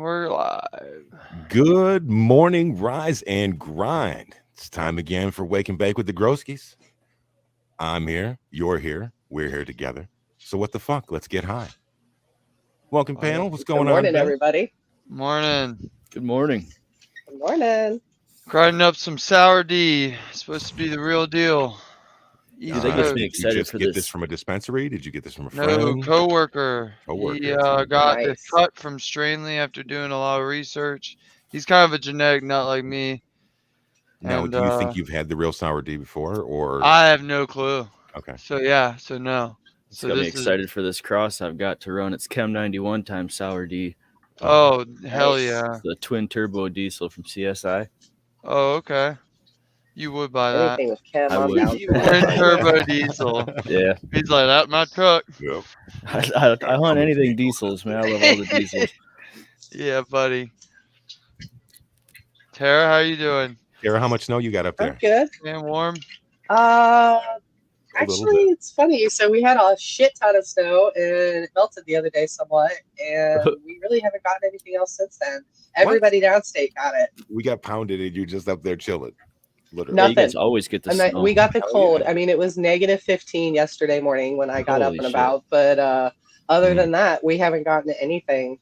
we're live. Good morning, rise and grind. It's time again for Wake and Bake with the Groskies. I'm here, you're here, we're here together. So what the fuck? Let's get high. Welcome, panel. What's going on? Good morning, today? everybody. Morning. Good morning. Good morning. Grinding up some sour D. Supposed to be the real deal. Dude, that gets me Did you excited just for get this. this from a dispensary? Did you get this from a No, friend? coworker. Coworker, He so got the nice. cut from Stranley after doing a lot of research. He's kind of a genetic nut like me. Now, And do you think you've had the real sour D before, or I have no clue. okay? So yeah, so no. It's So got me this is excited for this cross I've got to run. It's Chem 91 times Sour D. oh hell Nice. yeah. It's the twin turbo diesel from CSI. Oh okay. You would buy that. Anything with Chem, I I'm would. down You for win that. turbo diesel. Yeah. He's like, that's my truck. Yep. I hunt anything diesels, man. I love all the diesels. Yeah, buddy. Tara, how you doing? Tara, how much snow you got up I'm there? good. Staying warm? A little Actually, bit. it's funny. So we had a shit ton of snow, and it melted the other day somewhat, and we really haven't gotten anything else since then. Everybody downstate got it. We got pounded, and you're just up there chilling. Literally. Yeah, you guys Nothing. always get the And snow. we got the Hell cold. yeah. I mean, it was negative 15 yesterday morning when I got up Holy and shit. about, but other Mhm. than that, we haven't gotten anything.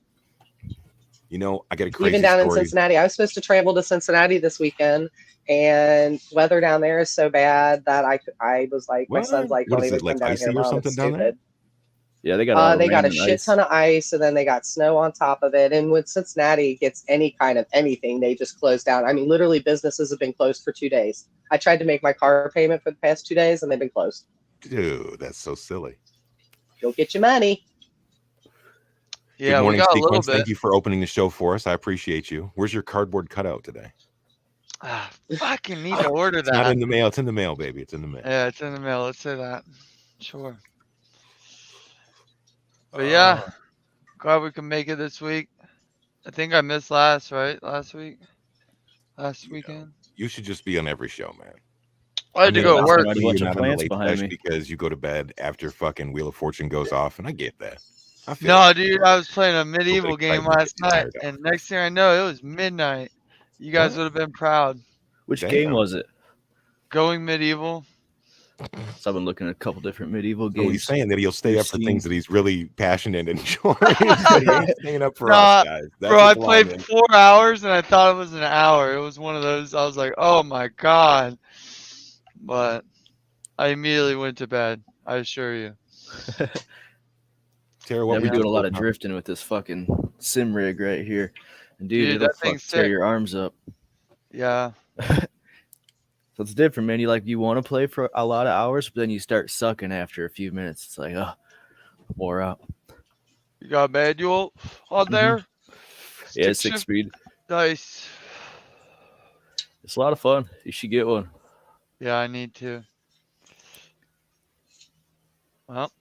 You know, I got a crazy Even down in story. Cincinnati. I was supposed to travel to Cincinnati this weekend, and weather down there is so bad that I was like, my What? son's like, What don't is even it, like come down icy here, or Mom. something It's down there? stupid. Yeah, they got a lot of They rain got a and shit ice. ton of ice, and then they got snow on top of it. And when Cincinnati gets any kind of anything, they just close down. I mean, literally, businesses have been closed for 2 days. I tried to make my car payment for the past 2 days, and they've been closed. Dude, that's so silly. Go get your money. Yeah, Good we morning, got a little Sequence. bit. Thank you for opening the show for us. I appreciate you. Where's your cardboard cutout today? Fucking need to order It's not that. in the mail. It's in the mail, baby. It's in the mail. Yeah, it's in the mail. Let's say that. Sure. But yeah, glad we can make it this week. I think I missed last week? Last weekend? You should just be on every show, man. I had to go to that's work. right. You're bunch of not on the plants late behind sesh me. because you go to bed after fucking Wheel of Fortune goes off, and I get that. I feel No, it. dude, I was playing a medieval game excitement last gets you night, fired up. and next thing I know, it was midnight. You guys What? would have been proud. Which Damn. game was it? Going medieval. So I've been looking at a couple different medieval So he's games. saying that he'll stay You've up for seen- things that he's really passionate and enjoying. He ain't staying up for Nah, us, guys. That's Bro, I what's played lying. 4 hours, and I thought it was an hour. It was one of those, I was like, oh my god. But I immediately went to bed, I assure you. Tara, what I've we been doing a lot of working on? drifting with this fucking sim rig right here. And Dude, dude, it'll that fuck thing's tear sick. your arms up. Yeah. So it's different, man. You want to play for a lot of hours, but then you start sucking after a few minutes. It's like, oh, wore out. You got a manual on there? Yeah, Stick shift? 6-speed. Nice. It's a lot of fun. You should get one. Yeah, I need to. Well,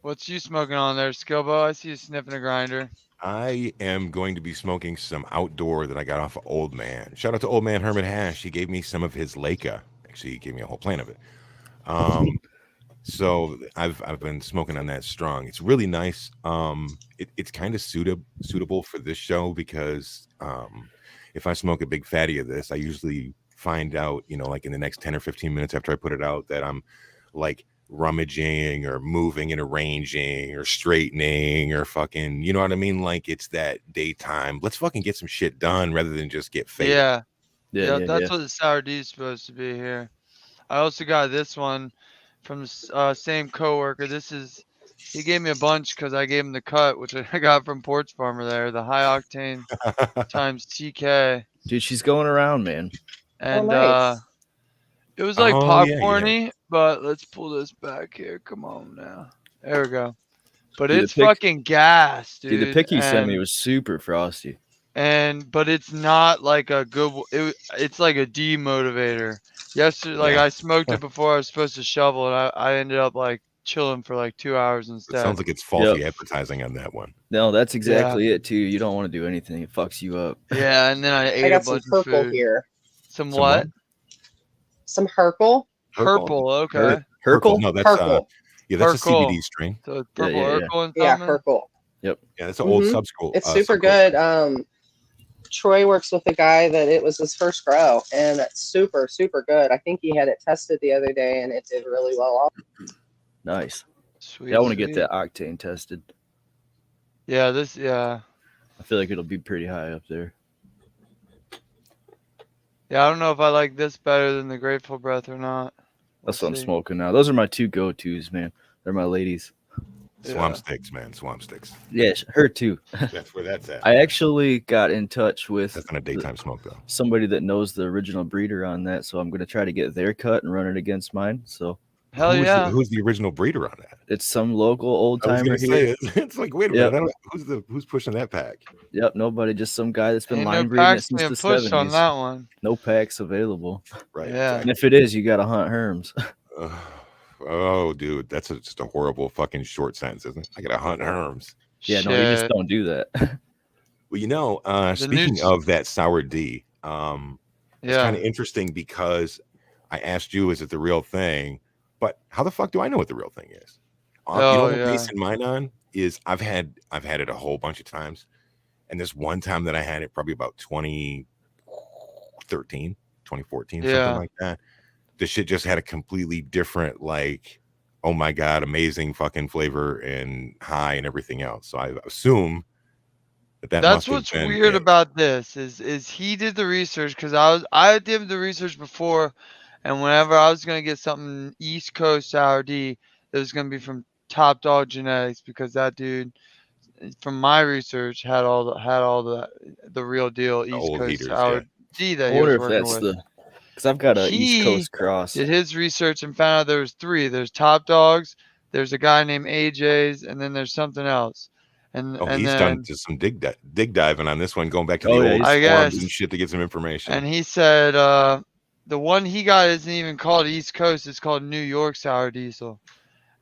what's you smoking on there, Skilbo? I see you sniffing a grinder. I am going to be smoking some outdoor that I got off of Old Man. Shout out to Old Man Hermit Hash. He gave me some of his Leica. Actually, he gave me a whole plant of it. So I've been smoking on that strong. It's really nice. It's kind of suitable for this show because if I smoke a big fatty of this, I usually find out, like in the next 10 or 15 minutes after I put it out, that I'm like rummaging or moving and arranging or straightening or fucking, you know what I mean? Like it's that daytime. Let's fucking get some shit done rather than just get faded. Yeah. Yeah. That's what the sour D is supposed to be here. I also got this one from the same coworker. He gave me a bunch because I gave him the cut, which I got from Porch Farmer there, the high octane times TK. Dude, she's going around, man. And nice. it was like Oh, yeah, popcorny, but let's pull this back here. Come on now. There we go. But Dude, the it's pic- fucking gas, dude. Dude, the pic you sent me and- was super frosty. but it's not like a good. It's like a demotivator. Yesterday, like Yeah. I smoked it before I was supposed to shovel, and I ended up like chilling for like 2 hours It instead. sounds like it's faulty advertising on that one. No, that's exactly it, too. You don't want to do anything. It fucks you up. Yeah, and then I ate I a got some bunch of purple food. here. Some Some what? Some Hercule. Purple. Okay. Hercule? No, that's Hercule. yeah, that's a Hercule. CBD strain. So it's purple yeah. Urkel and Yeah, something. Hercule. Yeah, that's an old Mhm. sub school. It's super good. Troy works with a guy that it was his first grow, and it's super, super good. I think he had it tested the other day, and it did really well. Nice. Sweet. Yeah, I want to get sweet. that octane tested. Yeah, yeah. I feel like it'll be pretty high up there. Yeah, I don't know if I like this better than the Grateful Breath or not. That's We'll what I'm see. smoking now. Those are my two go-tos, man. They're my ladies. Swamp Yeah. sticks, man. Swamp sticks. Yeah, her too. That's where that's at. I actually got in touch with That's not a daytime smoke though. somebody that knows the original breeder on that, so I'm going to try to get their cut and run it against mine. So Hell yeah. Who's the original breeder on that? it's some local old I was timer gonna say here. it's like, wait a Yep. minute, who's pushing that pack? Yep, nobody, just some guy that's been Ain't line no breeding it packs since being the pushed on 70s. that one. No packs available. Right. Yeah. And if it is, you got to hunt herms. Oh, dude, that's just a horrible fucking short sentence, isn't it? I gotta hunt herms. Yeah, no, you just Shit. don't do that. Well, you know, The speaking news- of that sour D, it's kind Yeah. of interesting because I asked you, is it the real thing? But how the fuck do I know what the real thing is? You know Oh, what I'm yeah. basing mine on is I've had it a whole bunch of times, and this one time that I had it probably about 2013, 2014, Yeah. something like that. The shit just had a completely different, like, oh my god, amazing fucking flavor and high and everything else. So I assume that That's must have what's been weird it. about this is he did the research because I did the research before, and whenever I was gonna get something East Coast sour D, it was gonna be from Top Dog Genetics because that dude, from my research, had all the real deal East old Coast heaters, sour yeah. D I that he wonder was if working that's with. because I've got a East He Coast cross. did his research and found out there was 3. There's Top Dogs, there's a guy named AJ's, and then there's something else. And Oh, and he's then done just some dig diving on this one, going back to Oh, the yeah, old he's- I forums guess. and shit to get some information. And he said the one he got isn't even called East Coast, it's called New York Sour Diesel.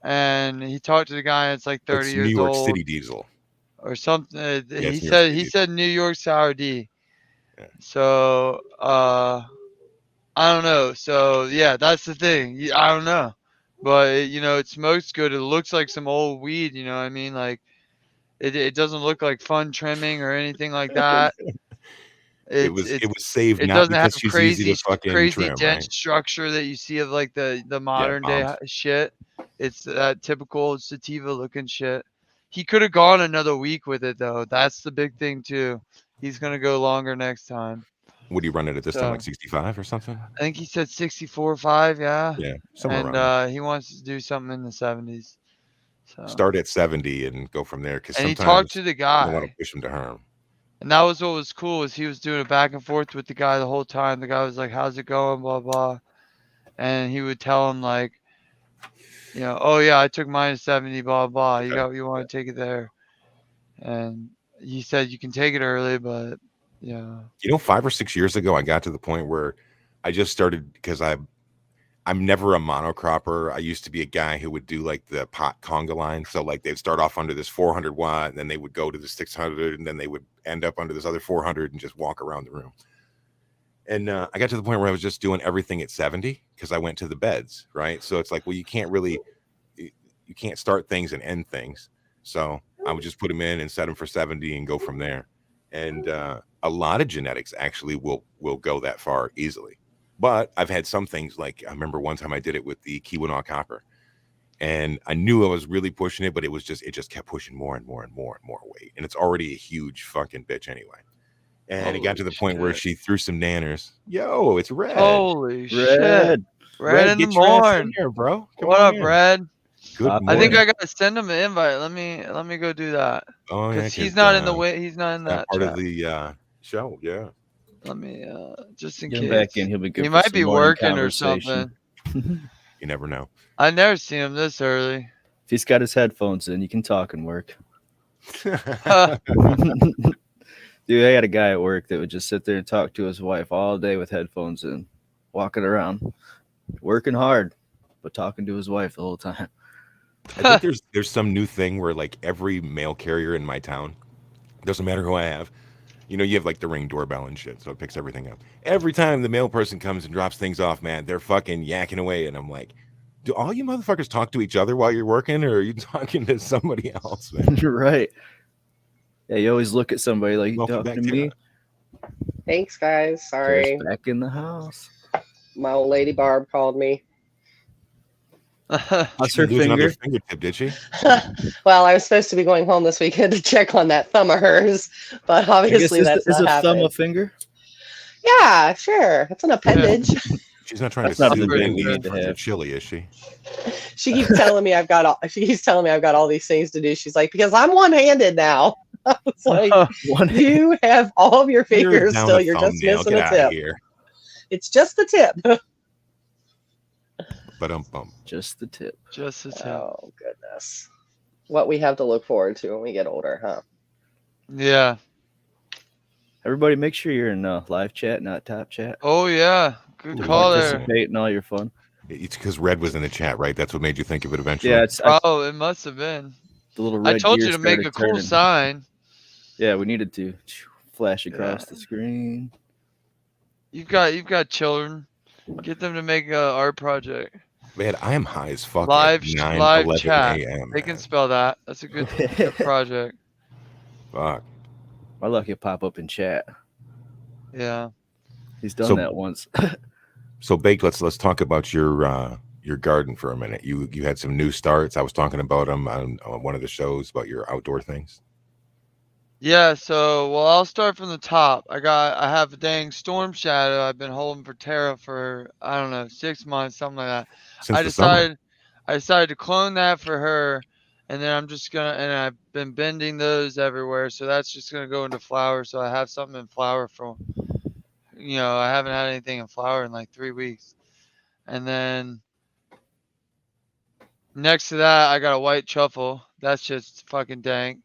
And he talked to the guy, and it's like 30 It's years New York old City diesel. or something. it's New He York said City. he said New York Sour D. Yeah. So I don't know. So yeah, that's the thing. I don't know, but you know, it smokes good. It looks like some old weed. You know what I mean? Like it doesn't look like fun trimming or anything like that. It was saved It not doesn't have because she's easy to fucking crazy trim, dense right? structure that you see of like the modern day bombs. shit. It's that typical sativa looking shit. He could have gone another week with it though. That's the big thing too. He's gonna go longer next time. Would he run it at this time, like So- 65 or something? I think he said 64.5, yeah. Yeah, somewhere And around. he wants to do something in the 70s. So Start at 70 and go from there, because and he sometimes talked to the you don't want guy. to push him to harm. And that was what was cool is he was doing it back and forth with the guy the whole time. The guy was like, "How's it going?" Blah blah, and he would tell him like, you know, "Oh yeah, I took mine to 70." Blah blah. You want to take it there, and he said you can take it early, but yeah. You know, 5 or 6 years ago, I got to the point where I just started, because I'm never a monocropper. I used to be a guy who would do like the pot conga line. So like they'd start off under this 400 watt, and then they would go to the 600, and then they would end up under this other 400 and just walk around the room. And I got to the point where I was just doing everything at 70 because I went to the beds, right? So it's like, well, you can't start things and end things. So I would just put them in and set them for 70 and go from there. And a lot of genetics actually will go that far easily. But I've had some things, like I remember one time I did it with the Keweenaw Copper, and I knew I was really pushing it, but it just kept pushing more and more and more and more weight. And it's already a huge fucking bitch anyway. And it got to the point where shit. she threw some nanners. Yo, it's Red. Holy shit! Red. Red in the get your ass in morning. here, bro. Come What on up, in. Red? Good I I think morning. I gotta send him an invite. Let me go do that Oh, yeah, because he's not in the uh, way. He's not in not that part chat. of the show. Yeah. Let me just in Get case. him back in. He'll be good. He for might some be morning working or conversation. something. You never know. I never seen him this early. If he's got his headphones in, you can talk and work. Dude, I had a guy at work that would just sit there and talk to his wife all day with headphones in, walking around, working hard, but talking to his wife the whole time. I think there's some new thing where like every mail carrier in my town, doesn't matter who I have, you know, you have like the Ring doorbell and shit, so it picks everything up. Every time the mail person comes and drops things off, man, they're fucking yakking away, and I'm like, do all you motherfuckers talk to each other while you're working, or are you talking to somebody else, man? You're right. Yeah, you always look at somebody like, you Welcome talking back, to me? Thanks, guys. Sorry. Just back in the house. My old lady Barb called me. How's She her didn't lose another finger? fingertip, did she? Well, I was supposed to be going home this weekend to check on that thumb of hers, but I guess obviously that's is not a thumb happening. a finger? Yeah, sure. It's an appendage. She's not trying That's to not a soothe big that thing need to for have. chili, is she? She keeps telling me I've got all these things to do. She's like, because I'm one-handed now. I was like, One hand. you have all of your You're fingers down still. a You're just thumbnail. missing Get a out of tip. here. It's just the tip. But Just the tip. Just a tip. Oh goodness. What we have to look forward to when we get older, huh? Yeah. Everybody, make sure you're in live chat, not top chat. Oh yeah. Good Ooh, call there. Participate in all your fun. it's because Red was in the chat, right? That's what made you think of it eventually. Yeah, it's Oh, it must have been. the little red I told gear you to make started a cool turning. sign. Yeah, we needed to flash across Yeah. the screen. You've got children. Get them to make a art project. Man, I am high as fuck. Live at 9, live 11 chat. a.m. They can man. spell that. That's a good project. Fuck. My luck, he'll pop up in chat. Yeah. He's done So- that once. So, Baked, let's talk about your garden for a minute. You had some new starts. I was talking about them on one of the shows about your outdoor things. Yeah, so well I'll start from the top. I have a dang Storm Shadow I've been holding for Tara for I don't know, 6 months, something like that. Since the summer. I decided to clone that for her, and then I've been bending those everywhere, so that's just gonna go into flower. So I have something in flower for, I haven't had anything in flower in like 3 weeks. And then next to that, I got a white truffle. That's just fucking dank.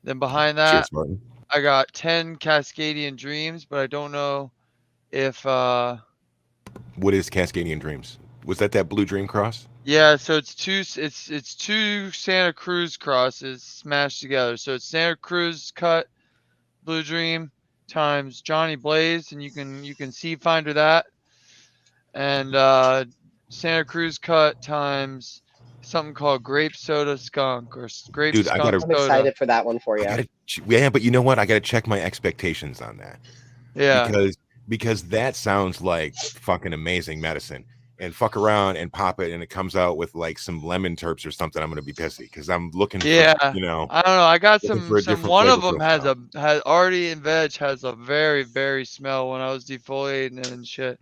Then behind that, Cheers, Martin. I got 10 Cascadian Dreams, but I don't know if What is Cascadian Dreams? Was that Blue Dream Cross? yeah, so it's two Santa Cruz crosses smashed together. So it's Santa Cruz cut Blue Dream times Johnny Blaze, and you can see finder that. And Santa Cruz cut times something called Grape Soda Skunk or Grape Dude, I Skunk gotta- I'm Soda. excited for that one for you. Yeah, but you know what? I got to check my expectations on that. Yeah. Because that sounds like fucking amazing medicine. And fuck around and pop it, and it comes out with like some lemon terps or something. I'm gonna be pissy because I'm looking. Yeah. for, I don't know. I got Looking some. for a different One of flavor them has already in veg has a very berry smell. When I was defoliating it and shit,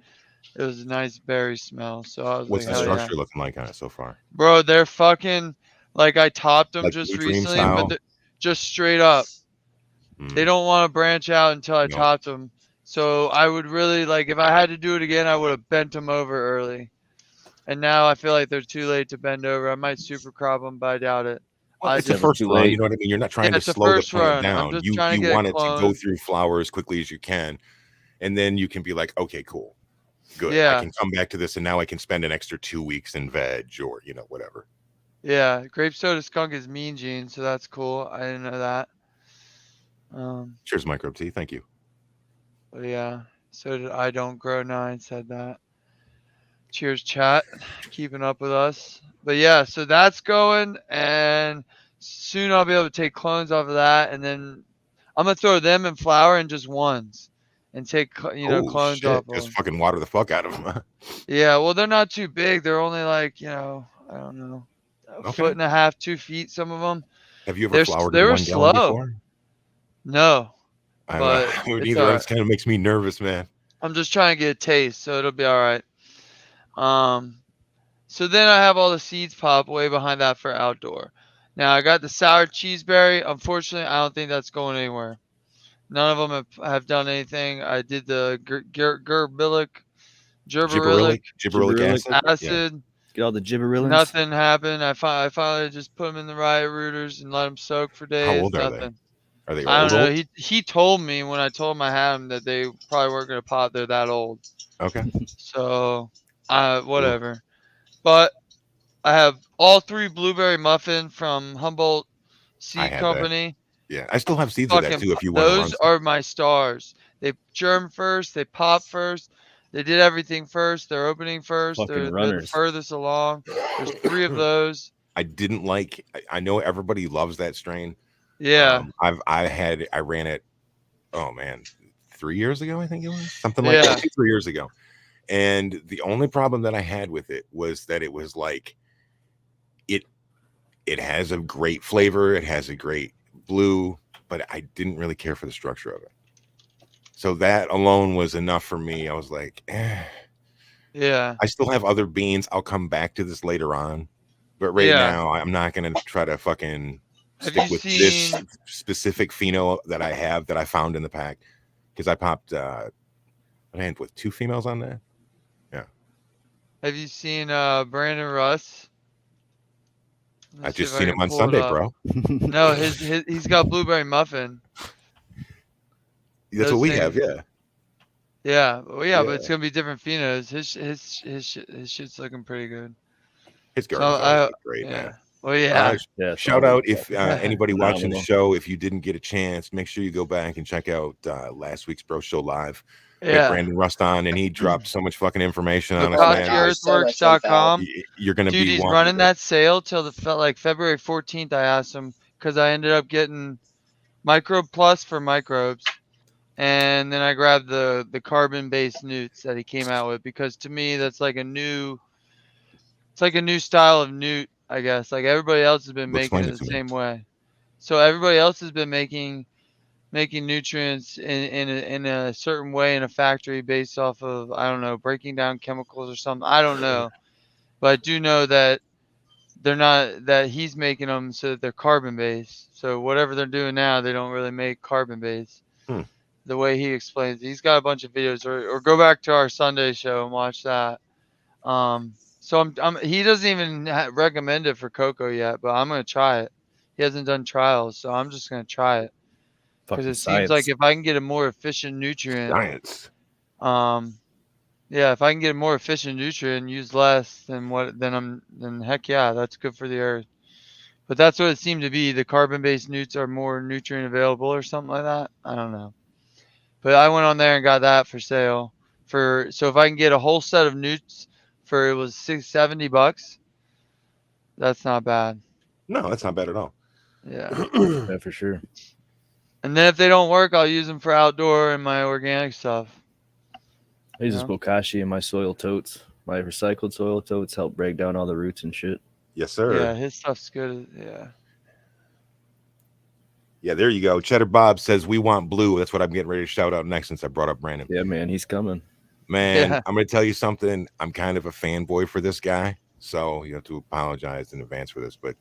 it was a nice berry smell. So I was What's like, the hell structure yeah, looking like on it so far? bro. They're fucking like I topped them Like just Blue Dream recently, style? but they're just straight up. Mm. They don't want to branch out until I No. topped them. So I would really like if I had to do it again, I would have bent them over early. And now I feel like they're too late to bend over. I might super crop them, but I doubt it. Well, I it's the just- first too run. late. You know what I mean? You're not trying to it's the slow the first plant run. I'm down. just You trying to get want it it to go cloned. through flower as quickly as you can, and then you can be like, okay, cool, good. Yeah. I can come back to this, and now I can spend an extra 2 weeks in veg or whatever. Yeah, Grape Soda Skunk is Mean Gene, so that's cool. I didn't know that. Cheers, Microbe T. Thank you. But yeah, so did I Don't Grow 9 said that. Cheers, chat. Keeping up with us. But yeah, so that's going, and soon I'll be able to take clones off of that, and then I'm gonna throw them in flower and just ones, and take Oh, clones shit. off of Just them. fucking water the fuck out of them. Yeah, well they're not too big. They're only like I don't know, a Okay. foot and a half, 2 feet. Some of them. Have you ever They're flowered they in were 1 gallon slow. before? No, I but don't know. it's Neither. alright. It kind of makes me nervous, man. I'm just trying to get a taste, so it'll be all right. So then I have all the seeds pop way behind that for outdoor. Now I got the sour cheeseberry. Unfortunately, I don't think that's going anywhere. None of them have done anything. I did the gibberellic Gibberellic acid. Yeah. acid. Get all the gibberellins. Nothing happened. I finally just put them in the riot rooters and let them soak for days. old are they? Nothing. Are they I old? don't know. He told me when I told him I had them that they probably weren't gonna pop. They're that old. Okay. So, whatever. But I have all 3 blueberry muffin from Humboldt Seed had that. Company. Yeah, I still have seeds of that Fucking too. If you want to run those some. are my stars. They germ first. They pop first. They did everything first. They're opening first. Fucking They're the runners. furthest along. There's 3 of those. I didn't like. I know everybody loves that strain. Yeah. I ran it. Oh man, 3 years ago, I think it was something like that, 2-3 years ago. And the only problem that I had with it was that it was like it has a great flavor, it has a great blue, but I didn't really care for the structure of it. So that alone was enough for me. I was like, Yeah. I still have other beans. I'll come back to this later on. But right now, I'm not going to try to fucking stick with this specific pheno that I have that I found in the pack. Because I popped, I had with 2 females on there. Yeah. Have you seen Brandon Russ? I just seen him on Sunday, bro. No, he's got blueberry muffin. That's what we have, yeah. Yeah, well, yeah, but it's gonna be different phenos. His shit's looking pretty good. His garbage is great, man. Well, yeah. Shout out if anybody watching the show, if you didn't get a chance, make sure you go back and check out last week's Bro Show Live. Yeah. Brandon Rust on, and he dropped so much fucking information on us, man. CrossyEarthworks.com. You're gonna Dude, he's running that sale till like February 14th. I asked him because I ended up getting Microbe Plus for microbes, and then I grabbed the carbon-based newts that he came out with because to me that's like a new, it's like a new style of newt, I guess. Like everybody else has been making it the same way. So everybody else has been making nutrients in a certain way in a factory based off of, I don't know, breaking down chemicals or something. I don't know. But I do know that they're not, that he's making them so that they're carbon based. So whatever they're doing now, they don't really make carbon based. The way he explains it. He's got a bunch of videos, or go back to our Sunday show and watch that. So he doesn't even recommend it for cocoa yet, but I'm going to try it. He hasn't done trials, so I'm just going to try it. Because it seems like if I can get a more efficient nutrient, yeah, if I can get a more efficient nutrient and use less then heck yeah, that's good for the earth. But that's what it seemed to be. The carbon-based newts are more nutrient available or something like that. I don't know. But I went on there and got that for sale. So if I can get a whole set of newts for, it was $70, that's not bad. No, that's not bad at all. Yeah. Yeah, for sure. And then if they don't work, I'll use them for outdoor and my organic stuff. I use this Bokashi in my soil totes. My recycled soil totes help break down all the roots and shit. Yes, sir. Yeah, his stuff's good. Yeah. Yeah, there you go. Cheddar Bob says we want blue. That's what I'm getting ready to shout out next since I brought up Brandon. Yeah, man, he's coming. Man, I'm going to tell you something. I'm kind of a fanboy for this guy, so you have to apologize in advance for this. But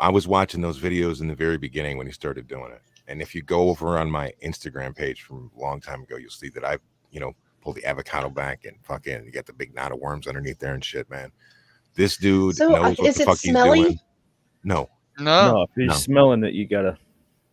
I was watching those videos in the very beginning when he started doing it. And if you go over on my Instagram page from a long time ago, you'll see that I, pulled the avocado back and fucking you got the big knot of worms underneath there and shit, man. This dude knows what the fuck he's doing. No. If you're smelling it, you gotta.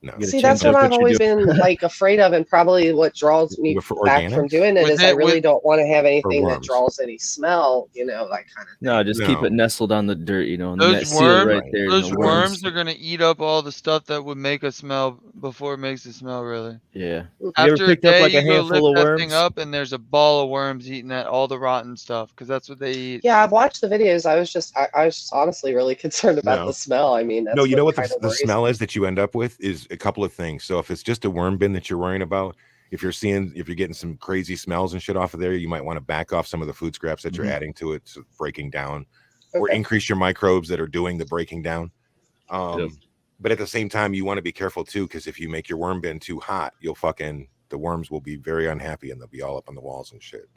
No. See, that's what I've always been like afraid of, and probably what draws me back from doing it is I really don't want to have anything that draws any smell, that kind of thing. No, just keep it nestled on the dirt, and those worms, right there, those worms are gonna eat up all the stuff that would make a smell before it makes it smell really. Yeah. After a day, you go lift that thing up, and there's a ball of worms eating all the rotten stuff because that's what they eat. Yeah, I've watched the videos. I was just honestly really concerned about the smell. I mean, no, you know what the smell is that you end up with is a couple of things. So if it's just a worm bin that you're worrying about, if you're getting some crazy smells and shit off of there, you might want to back off some of the food scraps that you're adding to it, so breaking down, or increase your microbes that are doing the breaking down. But at the same time, you want to be careful too, because if you make your worm bin too hot, the worms will be very unhappy and they'll be all up on the walls and shit,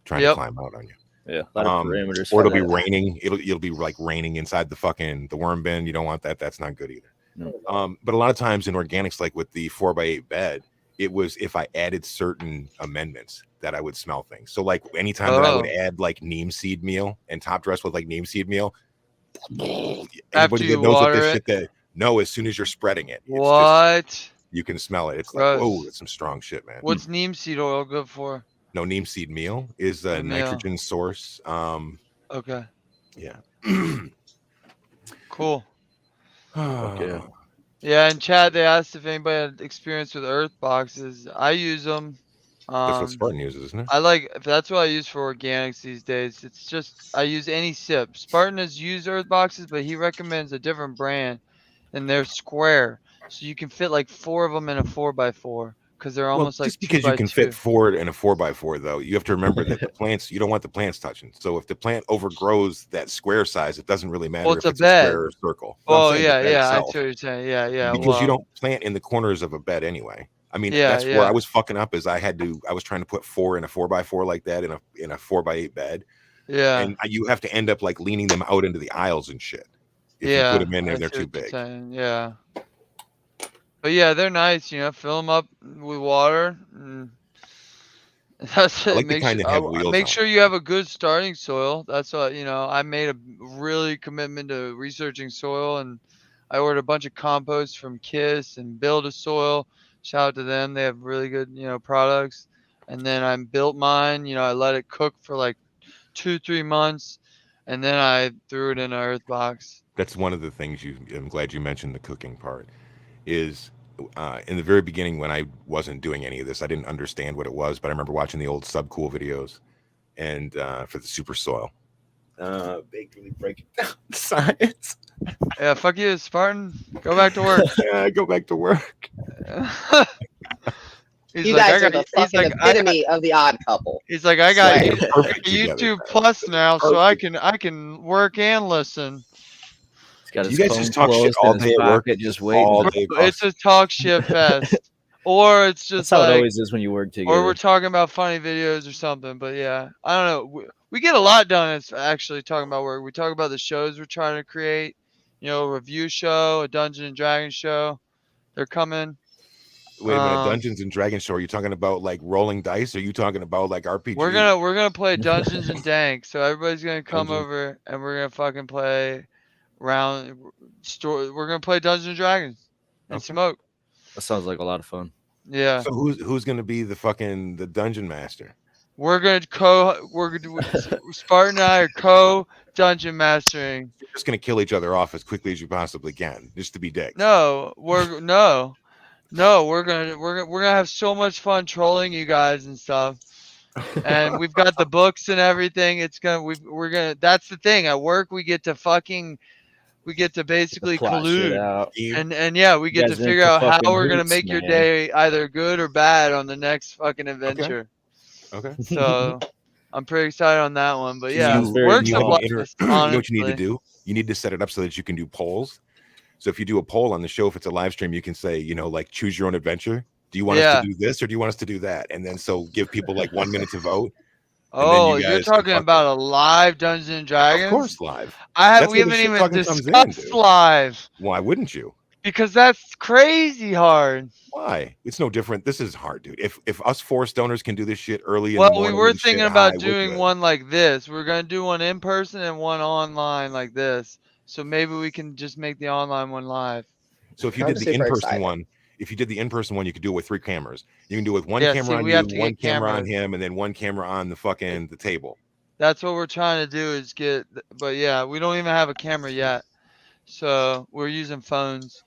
trying to climb out on you. Yeah, a lot of parameters. Or it'll be raining. It'll be like raining inside the worm bin. You don't want that. That's not good either. No. But a lot of times in organics, like with the 4x8 bed, it was if I added certain amendments that I would smell things. So like anytime that I would add like neem seed meal and top dress with like neem seed meal, anybody that knows what this shit that as soon as you're spreading it, you can smell it. It's like, whoa, it's some strong shit, man. What's neem seed oil good for? No, neem seed meal is a nitrogen source. Okay. Yeah. Cool. Okay. Yeah, in chat they asked if anybody had experience with earth boxes. I use them. That's what Spartan uses, isn't it? That's what I use for organics these days. It's just I use any sip. Spartan has used earth boxes, but he recommends a different brand, and they're square. so you can fit like 4 of them in a 4x4 because they're Well, almost like just because you can 2x2. fit 4 in a 4x4, though, you have to remember that the plants, you don't want the plants touching. So if the plant overgrows that square size, it doesn't really matter Well, it's if a it's a square bed. or a circle. No, I'm Oh saying the yeah, bed yeah. I itself, see what you're saying. Yeah, yeah. because you Well, don't plant in the corners of a bed anyway. I mean, yeah, that's where I yeah, was fucking up. Is I was trying to put 4 in a 4x4 like that in a 4x8 bed, yeah, and you have to end up like leaning them out into the aisles and shit. If you put yeah. them in there, I they're see too what you're big. saying. Yeah, but yeah, they're nice. You know, fill them up with water. And that's I it. like to kind of have wheels Make on sure it. you have a good starting soil. That's what I made a really commitment to researching soil, and I ordered a bunch of compost from Kiss and Build a Soil. Shout out to them. They have really good products. And then I built mine. I let it cook for like 2-3 months, and then I threw it in an earth box. That's one of the things I'm glad you mentioned the cooking part. Is in the very beginning when I wasn't doing any of this, I didn't understand what it was, but I remember watching the old Subcool videos and for the super soil. They really break it down science. Yeah, fuck you, Spartan. Go back to work. Yeah, go back to work. You guys are the fucking epitome of the odd couple. He's like, I got Swear. Perfect together, YouTube man. Plus now, so I Perfect. can work and listen. He's got You his guys phone just talk shit closed all in his day at work, pocket, just all waiting. day. It's a talk shit fest, or it's just That's how it like, always is when you work together. or we're talking about funny videos or something. But yeah, I don't know. We get a lot done. It's actually talking about work. We talk about the shows we're trying to create. A review show, a Dungeons and Dragons show. They're coming. Wait a minute, Dungeons and Dragons show. Are you talking about like rolling dice? Or are you talking about like RPG? We're gonna play Dungeons and Dank. So everybody's gonna come over and we're gonna fucking play we're gonna play Dungeons and Dragons and smoke. That sounds like a lot of fun. Yeah. So who's gonna be the dungeon master? We're gonna Spartan and I are dungeon mastering. You're just gonna kill each other off as quickly as you possibly can, just to be dicks. No, we're gonna have so much fun trolling you guys and stuff. And we've got the books and everything. That's the thing. At work we get to basically Plot shit collude. out. And yeah, we get to guys are figure into out how fucking we're gonna hoots, make your man. day either good or bad on the next fucking adventure. Okay. So I'm pretty excited on that one. But yeah, Sounds very work's a You know blast, what you honestly. need to do? You need to set it up so that you can do polls. So if you do a poll on the show, if it's a live stream, you can say, like choose your own adventure. Do you want us to do this or do you want us to do that? And then so give people like 1 minute to vote. Oh, you're talking about a live Dungeons and Dragons? Of course, live. We haven't even discussed live. Why wouldn't you? Because that's crazy hard. Why? It's no different. This is hard, dude. If us 4 stoners can do this shit early in the morning, we were thinking about we're doing good. one like this. We're gonna do one in person and one online like this. So maybe we can just make the online one live. So if you did the in-person one, you could do it with 3 cameras. You can do it with one camera on you, one camera on him, and then one camera on the table. That's what we're trying to do is but yeah, we don't even have a camera yet. So we're using phones.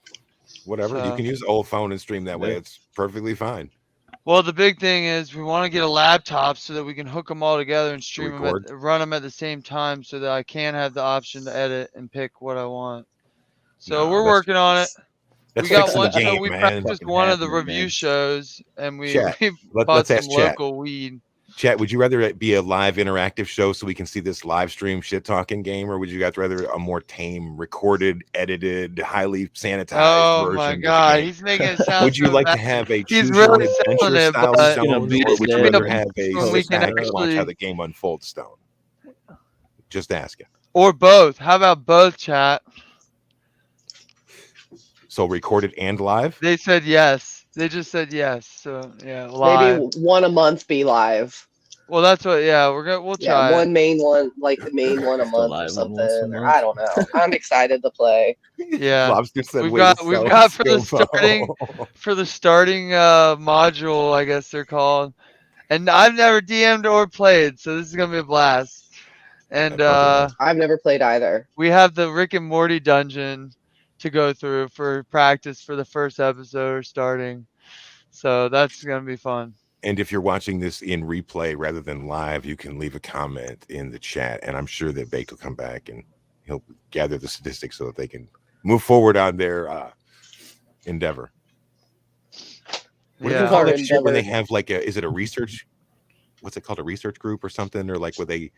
Whatever. You can use the old phone and stream that way. It's perfectly fine. Well, the big thing is we want to get a laptop so that we can hook them all together and stream them, run them at the same time, so that I can have the option to edit and pick what I want. So we're working on it. We got one show. We practiced one of the review shows, and we bought some local weed. Chat, would you rather it be a live interactive show so we can see this live stream shit talking game, or would you guys rather a more tame, recorded, edited, highly sanitized version? Oh my god, he's making it sound. Would you like to have a choose your own adventure style stone, or would you rather have a we can watch how the game unfolds stone? Just asking. Or both. How about both, chat? So recorded and live? They said yes. They just said yes. So yeah, live. Maybe one a month be live. Well, that's what. Yeah, we'll try. Yeah, one main one, like the main one a month or something. Or I don't know. I'm excited to play. Yeah, Lobster said we've got for the starting module, I guess they're called. And I've never DM'd or played, so this is gonna be a blast. And I've never played either. We have the Rick and Morty dungeon to go through for practice for the first episode or starting. So that's going to be fun. And if you're watching this in replay rather than live, you can leave a comment in the chat, and I'm sure that Baked will come back and he'll gather the statistics so that they can move forward on their endeavor. What do Yeah. they call Our that shit when they endeavor. have like is it a research? What's it called? A research group or something? Or like where they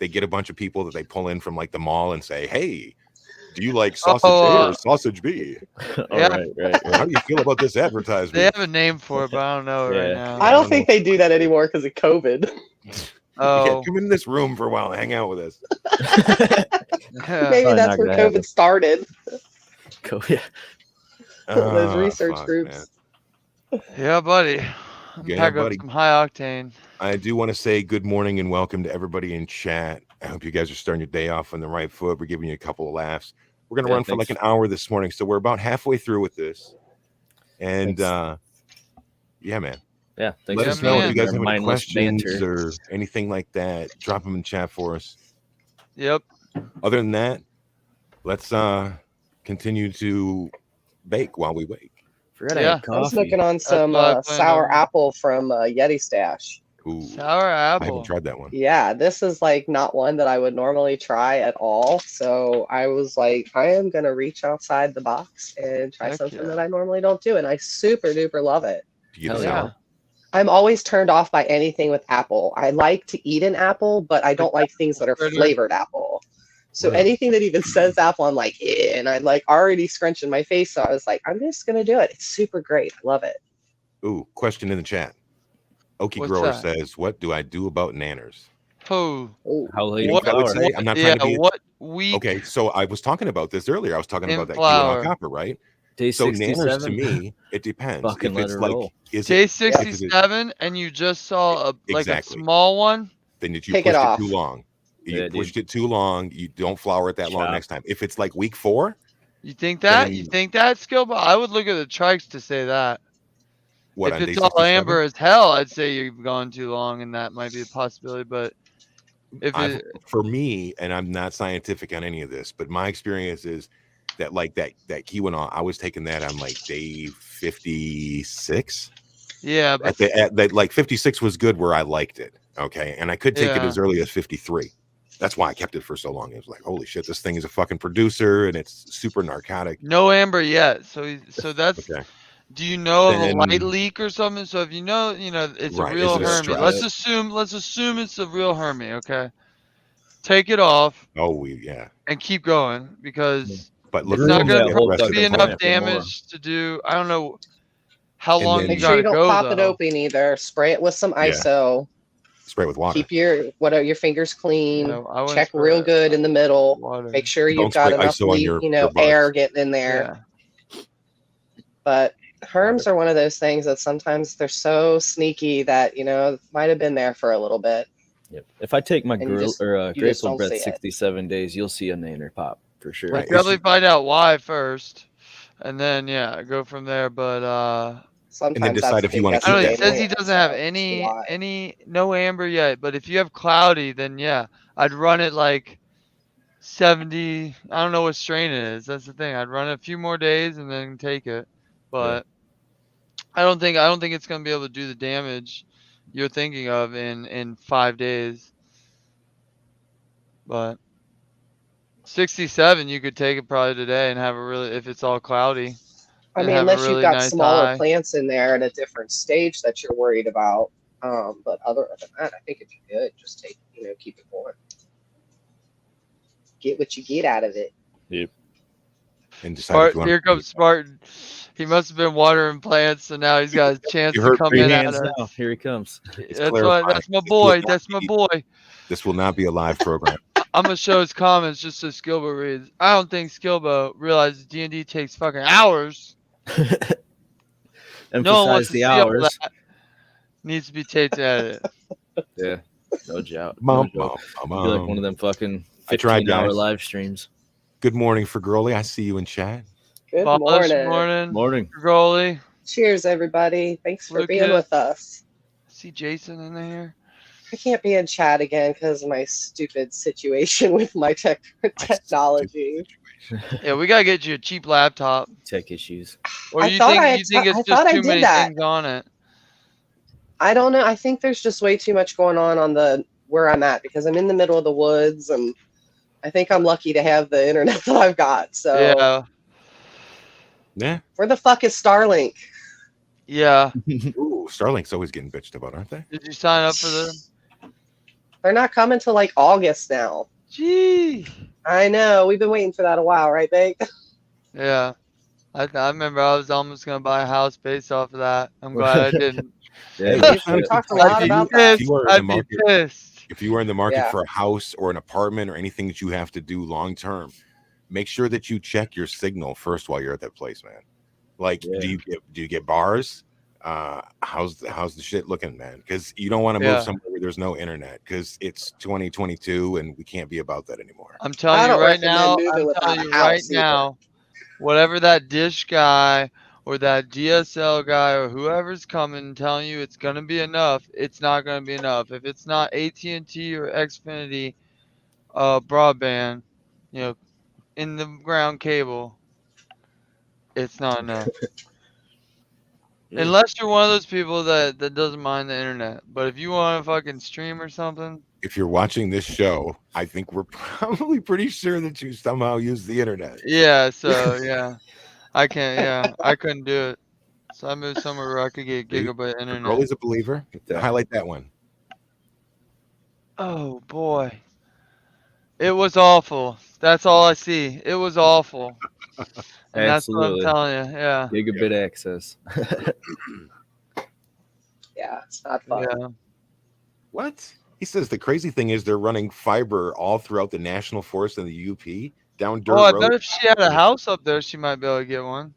get a bunch of people that they pull in from like the mall and say, hey, do you like sausage A or sausage B? Oh, Yeah. right. How do you feel about this They advertisement? have a name for it, but I don't know it right Yeah. now. I don't think they do that anymore because of COVID. Yeah, Oh, come in this room for a while, hang out with us. yeah. Maybe Probably that's not where gonna COVID happen. started. Yeah. Those Ah, research fuck, groups. man. Yeah, buddy. I'm Yeah, packing up buddy. some high octane. I do want to say good morning and welcome to everybody in chat. I hope you guys are starting your day off on the right foot. We're giving you a couple of laughs. We're going to Yeah, run for like thanks. an hour this morning. So we're about halfway through with this. And Thanks. yeah, man. Yeah, thanks Let Yeah, us know if man. you guys our have any mindless questions banter. or anything like that. Drop them in chat for us. Yep. Other than that, let's continue to bake while we wait. Forgot I Yeah. had I was coffee. looking on some what I planned sour on. apple from Yeti Stash. Ooh, Sour I apple. haven't tried that one. Yeah, this is like not one that I would normally try at all. So I was like, I am gonna reach outside the box and try Heck something yeah. that I normally don't do, and I super duper love it. Do you get Hell the yeah. sour? I'm always turned off by anything with apple. I like to eat an apple, but I don't like things that are Fritter. flavored apple. So Really? anything that even says apple, I'm like, eh, and I'm like already scrunching my face. So I was like, I'm just gonna do it. It's super great. I love it. Ooh, question in the chat. Okie What's Grower that? says, what do I do about nanners? Oh, Oh, How late What I would flour? say, I'm not yeah, trying to be what week okay. So I was talking about this earlier. I was talking in about that flour? quinoa copper, right? Day So nanners to 67. me, it depends. Fucking If let it's it like, roll. is Day it 67, and you just saw like a exactly? small one. Then you Take it pushed it off. too long. You Yeah, dude. pushed it too long. You don't flour it that long Chop. next time. If it's like week 4, You think that? Then- You think that, Skillbot? I would look at the trikes to say that. what If on day it's all 67? amber as hell, I'd say you've gone too long, and that might be a possibility. But if it, For me, and I'm not scientific on any of this, but my experience is that like that quinoa, I was taking that on like day 56. yeah, but That like 56 was good where I liked it. Okay, and I could take it Yeah. as early as 53. That's why I kept it for so long. It was like, holy shit, this thing is a fucking producer, and it's super narcotic. no amber yet. So that's. Okay, Do you know of a Then- light leak or something? So if you know, it's Right, a real is it a Hermie. stress? Let's assume it's a real Hermie. Okay, take it off oh yeah, and keep going because but it's look, not Ruin going that to whole probably fucking be enough plant for more. damage to do. I don't know how And long then- you Make sure you gotta don't go pop it though. open either. Spray it with some Yeah. ISO. spray with water. Keep your fingers clean. Yeah, I wouldn't Check spray real it good in the middle. water. Make sure Don't you've got spray enough ISO on your buds. air getting in there. Yeah, But Herms are one of those things that sometimes they're so sneaky that might have been there for a little bit. Yep. If I take my And you grill just- or you just grateful don't breath see it. 67 days, you'll see a nanner pop for sure. Right. definitely find out why first, and then go from there. But Sometimes decide that's if the you wanna best I don't know. keep He that says he way, doesn't have so that's why. any no amber yet, but if you have cloudy, then I'd run it like 70. I don't know what strain it is. That's the thing. I'd run it a few more days and then take it. But I don't think it's gonna be able to do the damage you're thinking of in 5 days. But 67, you could take it probably today and have a really, if it's all cloudy. I and mean, have a unless you've really got nice smaller eye. plants in there at a different stage that you're worried about. But other than that, I think it'd be good. Just keep it going. Get what you get out of it. And decide if you want Here comes Spartan. He must have been watering plants, so now he's got a chance You to heard come three in at Hands us. now. Here he comes. clarified. That's my This boy. will not That's my be- boy. This will not be a live program. I'm gonna show his comments just so Skilbo reads. I don't think Skilbo realizes D&D takes fucking hours. No one wants Emphasize to the see all hours. that. Needs to be taped edited. Yeah, no doubt. Mom, No joke. mom, It'd be like one of them fucking I tried, 15-hour guys. live streams. Good morning for Girly. I see you in chat. Good Polish morning. Morning. Goalie. Cheers, everybody. Thanks for Look being at- with us. See Jason in there. I can't be in chat again because of my stupid situation with my technology. Yeah, we gotta get you a cheap laptop. Tech issues. Or I you thought think I you think had- it's I just thought I too did many that. things on it? I don't know. I think there's just way too much going on where I'm at because I'm in the middle of the woods, and I think I'm lucky to have the internet that I've got. So Yeah. Yeah. Where the fuck is Starlink? Yeah. Ooh, Starlink's always getting bitched about, aren't they? Did you sign up for them? They're not coming till like August now. Gee. I know. We've been waiting for that a while, right, Big? Yeah. I remember I was almost gonna buy a house based off of that. I'm glad I didn't. Yeah, Hey, We talked a I'd lot be about that. pissed. You are in the I'd be market. pissed. If you are in the market Yeah. for a house or an apartment or anything that you have to do long term, make sure that you check your signal first while you're at that place, man. Like, Yeah. do you get bars? How's the shit looking, man? Because you don't want to move Yeah. somewhere where there's no internet, because it's 2022 and we can't be about that anymore. I'm I telling you don't right recommend now. moving I'm without telling a you house right either. now. Whatever that dish guy or that DSL guy or whoever's coming telling you it's gonna be enough, it's not gonna be enough. If it's not AT&T or Xfinity broadband, you know, in the ground cable, it's not enough. Unless you're one of those people that doesn't mind the internet. But if you want to fucking stream or something, If you're watching this show, I think we're probably pretty sure that you somehow use the internet. yeah. So yeah, I can't. Yeah, I couldn't do it. So I moved somewhere where I could get See, gigabit The internet. girl is a believer. Yeah. Highlight that one. Oh boy, it was awful. That's all I see. It was awful, and that's what I'm Absolutely. telling you. Yeah, Gigabit access. Yeah, it's not fun. yeah. What? He says the crazy thing is they're running fiber all throughout the national forest and the UP down dirt Oh, I roads. bet if she had a house up there, she might be able to get one.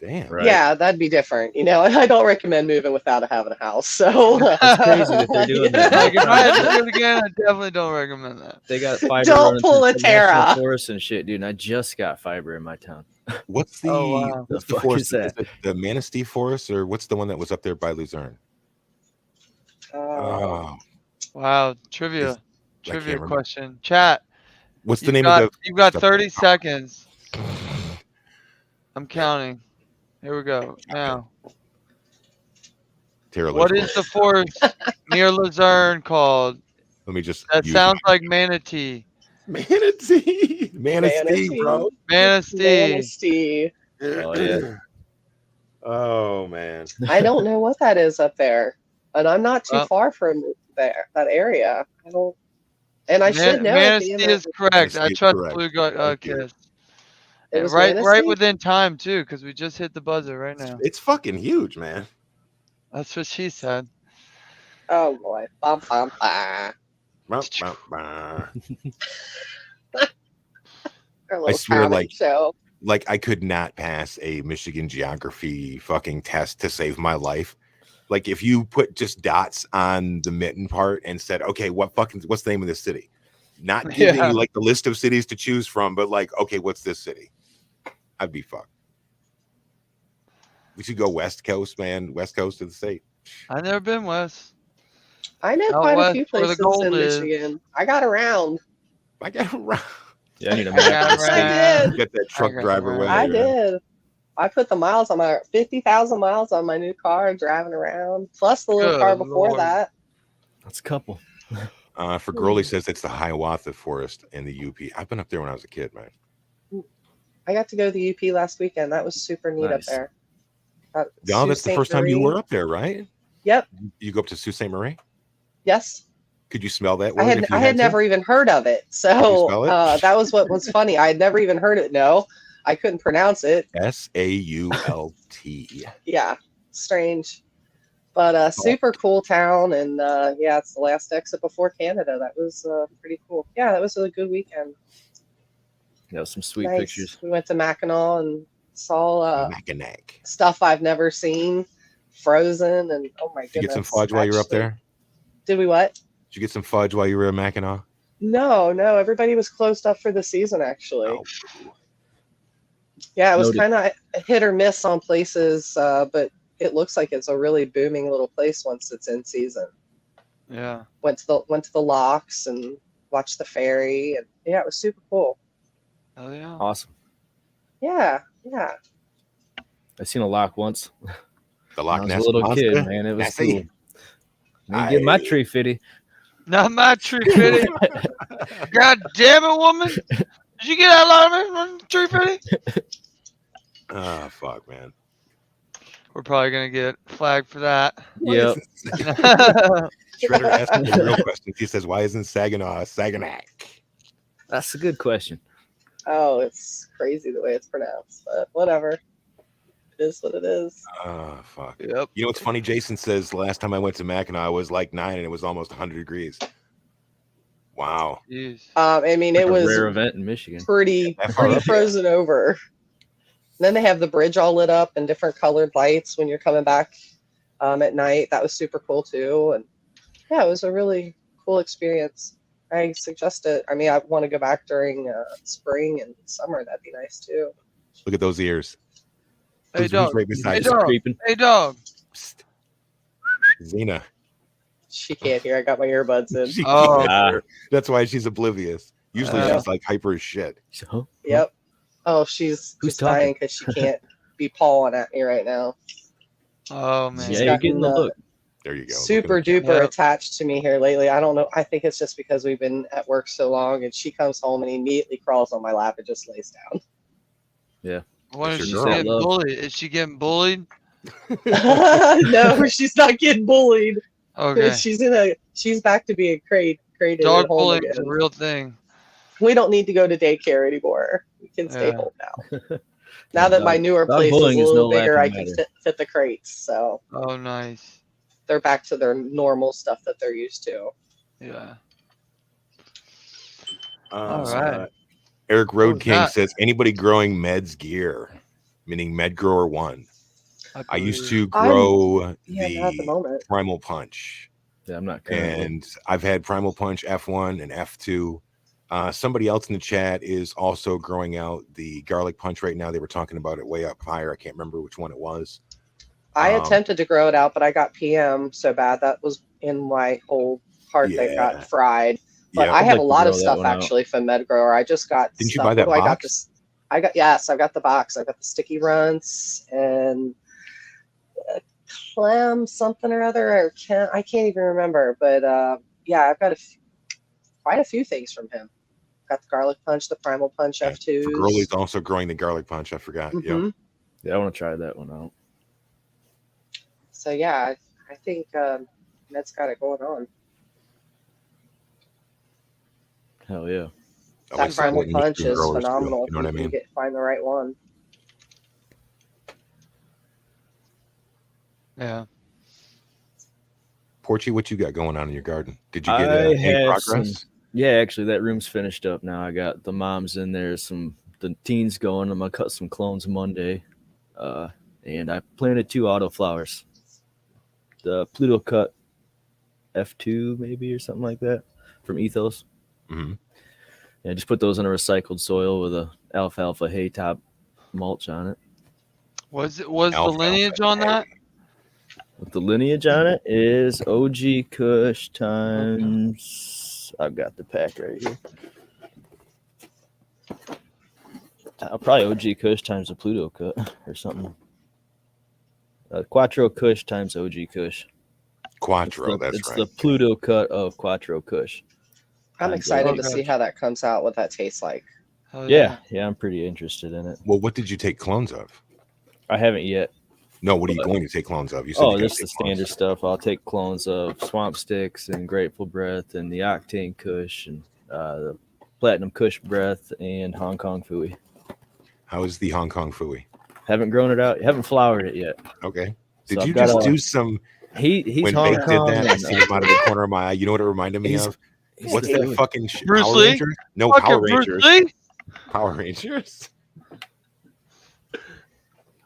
Damn. Right. Yeah, that'd be different. You know, I don't recommend moving without having a house. So That's crazy that they're doing that. Like if I had to do it again, I definitely don't recommend that. They got fiber Don't running pull through a the national Terra. forest and shit, dude. And I just got fiber in my town. What's the, Oh, wow. what's The the fuck forest? is that? Is it the Manistee Forest, or what's the one that was up there by Luzerne? Oh, Wow, trivia, I can't trivia remember. question. Chat. What's the You've name got, of you've got stuff? 30 seconds. I'm counting. Here we go. Now, Tara what Lynch? is the forest near Luzerne called? Let me just. That use sounds like manatee. Manatee. Manistee, bro. Manistee. Manistee. Oh, yeah. Oh man. I don't know what that is up there, and I'm not too Well- far from there. That area. I don't. And I should know. At the Manistee end of is correct. I Manistee is trust correct. Blue Thank you. Kiss. It And was right Manistee? within time too, because we just hit the buzzer right now. It's fucking huge, man. That's what she said. Oh boy. Bum, bum, bah. Bah, bah, bah. Our little swear, comedy like- show. Like I could not pass a Michigan geography fucking test to save my life. Like if you put just dots on the mitten part and said, okay, what's the name of this city? Not giving Yeah. you like the list of cities to choose from, but like, okay, what's this city? I'd be fucked. We should go West Coast, man. West Coast of the state. I've never been west. I know Out quite a west few where the places gold in is. Michigan. I got around. I got around. Yeah, I need a I map. got of the I state. did. Get that truck got driver around. with I you, man. did. I put the miles on my 50,000 miles on my new car, driving around, plus the little Good car before Lord. that. That's a couple. For Girlie says it's the Hiawatha Forest in the UP. I've been up there when I was a kid, man. I got to go to the UP last weekend. That was super neat Nice. up there. No, Sault that's the Ste. first time you Marie. were up there, right? Yep. You go up to Sault Ste. Marie? Yes. Could you smell that I word? if you had to? never even heard of it. Could you spell So it? that was what was funny. I had never even heard it. No, I couldn't pronounce it. SAULT. Yeah, strange. But super cool town. And yeah, it's the last exit before Canada. That was pretty cool. Yeah, that was a good weekend. Yeah, some sweet Nice. pictures. We went to Mackinac and saw Mackinac. stuff I've never seen. Frozen and oh my goodness. Did you get some fudge while you were up actually. there? Did we what? Did you get some fudge while you were in Mackinac? No, everybody was closed up for the season actually. Oh. Yeah, it was Noted. kind of a hit or miss on places, but it looks like it's a really booming little place once it's in season. Yeah. Went to the locks and watched the ferry, and yeah, it was super cool. Oh yeah. Awesome. Yeah. I seen a lock once. The When Loch I was Ness a little Monster? kid, man. It was Nessie. cool. Didn't get my I- tree fitty. Not my tree fitty. God damn it, woman! Did you get that lot of me from tree fitty? Ah, fuck, man. We're probably gonna get flagged for that. Yep. Shredder asked me the real question. He says, "Why isn't Saginaw Saginaw?" That's a good question. Oh, it's crazy the way it's pronounced, but whatever. It is what it is. Ah, fuck. Yep. You know what's funny? Jason says last time I went to Mackinac, I was like 9 and it was almost 100 degrees. Wow. Jeez. I mean, Like it a was rare event in Michigan. pretty That far up, yeah. frozen over. And then they have the bridge all lit up and different colored lights when you're coming back at night. That was super cool too. And yeah, it was a really cool experience. I suggest it. I mean, I want to go back during spring and summer. That'd be nice too. Look at those ears. Hey Who's dog. right beside Hey you? dog. Creeping. Hey dog. Psst. Xena. She can't hear. I got my earbuds in. She Oh. can't hear. That's why she's oblivious. Usually Yeah. she's like hyper as shit. So, Yep. Oh, she's Who's just dying because she can't be pawing at me right now. Oh man. She's yeah, you're getting the gotten, look. There you go. Super Look at duper Yep. attached to me here lately. I don't know. I think it's just because we've been at work so long, and she comes home and immediately crawls on my lap and just lays down. What That's is she your girl. getting Love. bullied? Is she getting bullied? No, she's not getting bullied. Okay. She's back to being crated Dog at home bullying is a again. real thing. We don't need to go to daycare anymore. We can stay Yeah. home now. Now that my newer dog place is a bullying is little no bigger, I laughing can matter. fit the crates. So Oh nice. they're back to their normal stuff that they're used to. Yeah. Uh, All right. Eric Road was King that? says, anybody growing Meds gear, meaning Med Grower 1. I used to grow Yeah, not at the the moment. Primal Punch. Yeah, I'm not currently. And I've had Primal Punch F1 and F2. Somebody else in the chat is also growing out the Garlic Punch right now. They were talking about it way up higher. I can't remember which one it was. I Um, attempted to grow it out, but I got PM so bad that was in my whole heart that Yeah. got fried. But Yeah. I have like a to lot of grow that stuff one out. actually from MedGrower. I just got. Didn't you stuff. buy that What do I got box? this. I've got the box. I got the sticky runts and clam something or other. I can't even remember. But yeah, I've got quite a few things from him. Got the Garlic Punch, the Primal Punch Yeah, F2s. Girlie's also growing the Garlic Punch. I forgot. Yeah. Mhm. Yeah, I want to try that one out. So yeah, I think Med's got it going on. Hell yeah. I That like Primal supporting Punch Michigan is growers, too, phenomenal. You know what I if you mean? can find the right one. Yeah. Porchy, what you got going on in your garden? Did you I get any have progress? Yeah, actually, that room's finished up now. I got the moms in there, the teens going. I'm gonna cut some clones Monday, and I planted 2 autoflowers. The Pluto cut F2 maybe or something like that from Ethos. Mhm. Yeah, just put those in a recycled soil with a alfalfa hay top mulch on it. Was the Alfalfa. lineage on that? With the lineage on it is OG Kush times. I've got the pack right here. Probably OG Kush times the Pluto cut or something. Quattro Kush times OG Kush. Quattro, that's it's right. the Pluto cut of Quattro Kush. I'm Okay. excited to Okay. see how that comes out, what that tastes like. Hell Yeah, I'm pretty interested in it. Well, what did you take clones of? I haven't yet. No, what are you But- going to take clones of? You said Oh, you gotta this is take the standard clones. stuff. I'll take clones of Swamp Sticks and Grateful Breath and the Octane Kush and the Platinum Kush Breath and Hong Kong Fooey. How is the Hong Kong Fooey? Haven't grown it out. Haven't flowered it yet. Okay. Did So I've you got just a- do some He's when Hong Bake did Kong. that? I and, seen him out of the corner of my eye. You know what it reminded me He's- of? he's What's the that Fooey. fucking Bruce Power Lee? Rangers? No, Fucking Power Bruce Rangers. Lee? Power Rangers.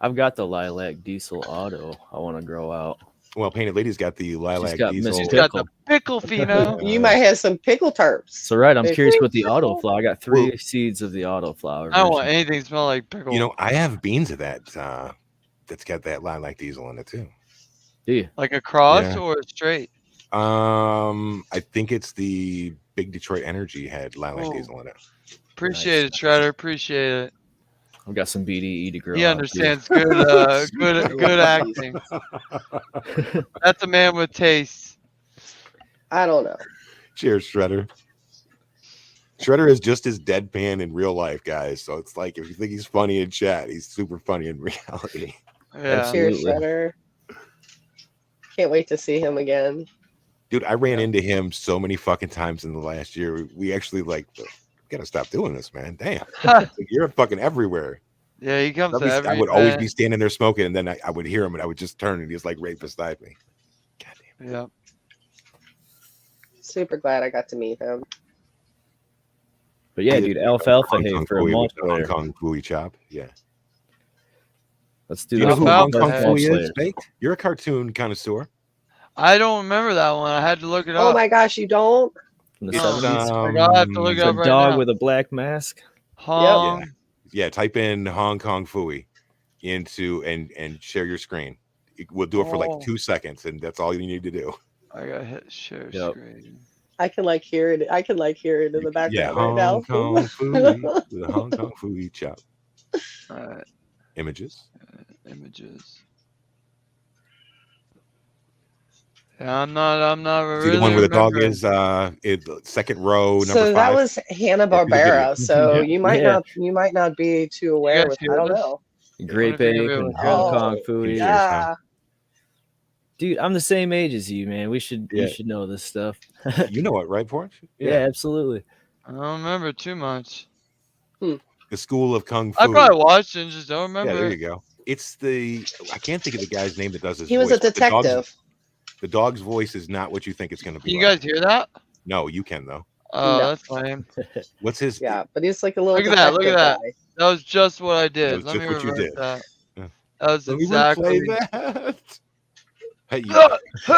I've got the Lilac Diesel Auto I want to grow out. Well, Painted Lady's got the Lilac got Diesel. Miss She's got the pickle pheno. You might have some pickle tarps. So right, I'm Big curious thing. what the autoflower. I got 3 Well- seeds of the autoflower. I don't want version. anything to smell like pickle. You know, I have beans of that. That's got that Lilac Diesel in it too. Do you? like a cross Yeah. or a straight. I think it's the Big Detroit Energy had Lilac Oh. Diesel in it. Appreciate it, Shredder. Appreciate it. I've got some BDE to grow. He out, understands good, good acting. That's a man with taste. I don't know. Cheers, Shredder. Shredder is just as deadpan in real life, guys. So it's like if you think he's funny in chat, he's super funny in reality. Yeah. Cheers, Absolutely. Shredder. Can't wait to see him again. Dude, I ran Yeah. into him so many fucking times in the last year. We actually like gotta stop doing this, man. Damn. Like, you're fucking everywhere. Yeah, he comes to I every would always be event. standing there smoking, and then I would hear him, and I would just turn, and he was like right beside me. God damn. Yeah. Super glad I got to meet him. But yeah, dude, Alfalfa Hong hay Kong for a Phooey with the Hong multiplayer. Kong Phooey chop. Yeah. Let's do Do you this know who one. Hong Alfalfa Kong hay. Phooey is, Baked? You're a cartoon connoisseur. I don't remember that one. I had to look it Oh up. my gosh, you don't? From the No. 70s. I'll have to look It's it a up right dog now. with a black mask. Hong. Yeah, type in Hong Kong Phooey into and share your screen. We'll do it for like Oh. 2 seconds, and that's all you need to do. I got hit share Yep. screen. I can like hear it. I can like hear it in the Yeah, background right now. Hong Kong Phooey, the Hong Kong Phooey chop. Alright, Images. images. Yeah, I'm not See really the one where the dog remembering. is second row, number So 5. that was Hanna Yeah, see the video. Barbera. So Yeah. you might not be too aware guys with. hear I don't this? know. Grape if you're ape gonna be and able to hear Hong this. Kong Can you Phooey. hear us now? Yeah. Dude, I'm the same age as you, man. We should Yeah. you should know this stuff. You know it, right, Porch? Yeah, absolutely. I don't remember too much. The School of Kung Fu. I probably watched it and just don't Yeah, remember. there you go. It's I can't think of the guy's name that does his He was voice, a but detective. The dog's voice is not what you think it's going to be. You like. guys hear that? No, you can though. Oh, No. that's lame. What's his? Yeah, but he's like a little Look at that, detective look at that. guy. That was just what I did. was Let me just what you reverse did. that. Yeah. That was Let me exactly replay that. Hey, you.